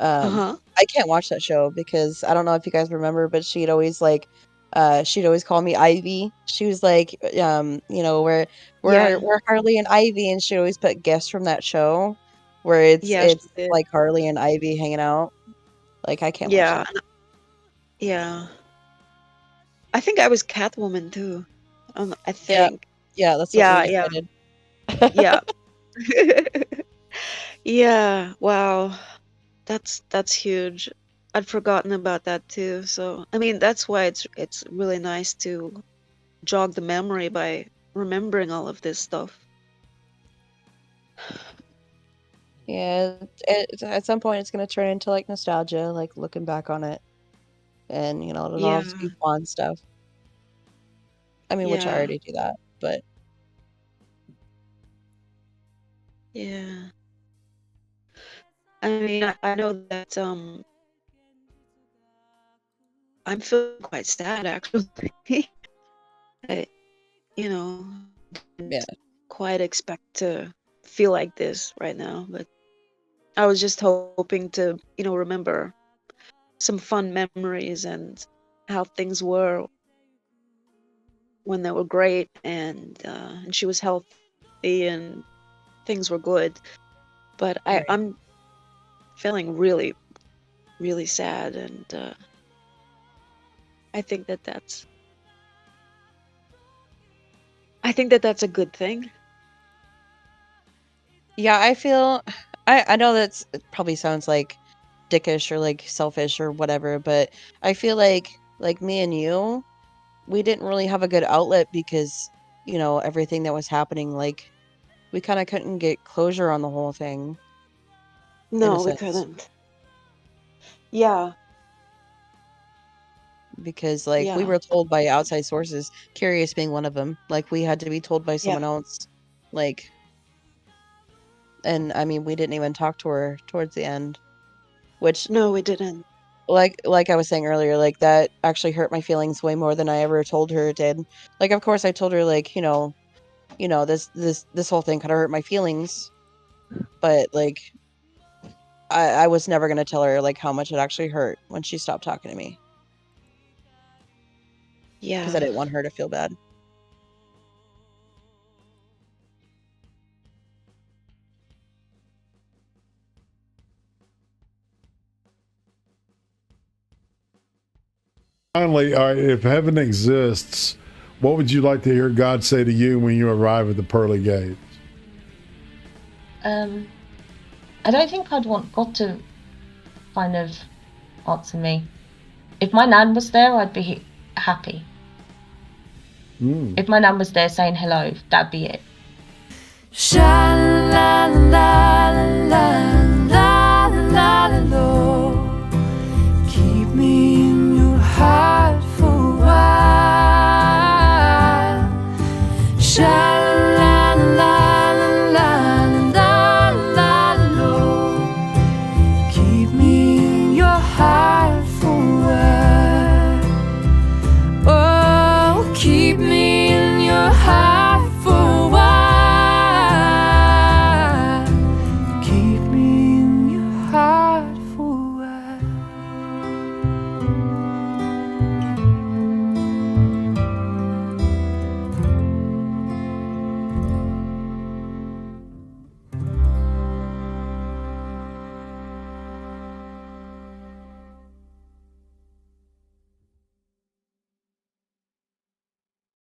Uh-huh. I can't watch that show because I don't know if you guys remember, but she'd always call me Ivy. She was like, where Yeah. we're Harley and Ivy, and she always put gifts from that show where it's Yeah, she it's did. like Harley and Ivy hanging out. Like I can't watch Yeah. that. Yeah. I think I was Catwoman too. I Yeah, think. yeah, that's what we Yeah, yeah. decided. Yeah. Yeah. Wow. That's huge. I'd forgotten about that too. So, I mean, that's why it's really nice to jog the memory by remembering all of this stuff. Yeah, at some point it's gonna turn into like nostalgia, like looking back on it, and it'll all Yeah. just be fun stuff. I mean, which I Yeah. already do that, but Yeah. I mean, I know that I'm feeling quite sad actually. I, you know, yeah, didn't quite expect to feel like this right now, but I was just hoping to, remember some fun memories and how things were when they were great, and she was healthy and things were good. But right. I'm feeling really, really sad, and I think that that's I think that that's a good thing. Yeah, I know it probably sounds like dickish or like selfish or whatever, but I feel like me and you, we didn't really have a good outlet because everything that was happening, like we kind of couldn't get closure on the whole thing in a No, we sense. couldn't. Yeah, Because like we yeah, were told by outside sources, Curious being one of them, like we had to be told by yeah. someone else, like, and I mean we didn't even talk to her towards the end, which No, we didn't. like I was saying earlier, like that actually hurt my feelings way more than I ever told her it did. Like of course I told her like, this whole thing kind of hurt my feelings, but like I was never gonna tell her like how much it actually hurt when she stopped talking to me because I Yeah. didn't want her to feel bad. Finally, all right, if heaven exists, what would you like to hear God say to you when you arrive at the pearly gates? I don't think I'd want God to kind of answer me. If my nan was there, I'd be happy. If my nan was there saying hello, that'd be it. Sha la la la la.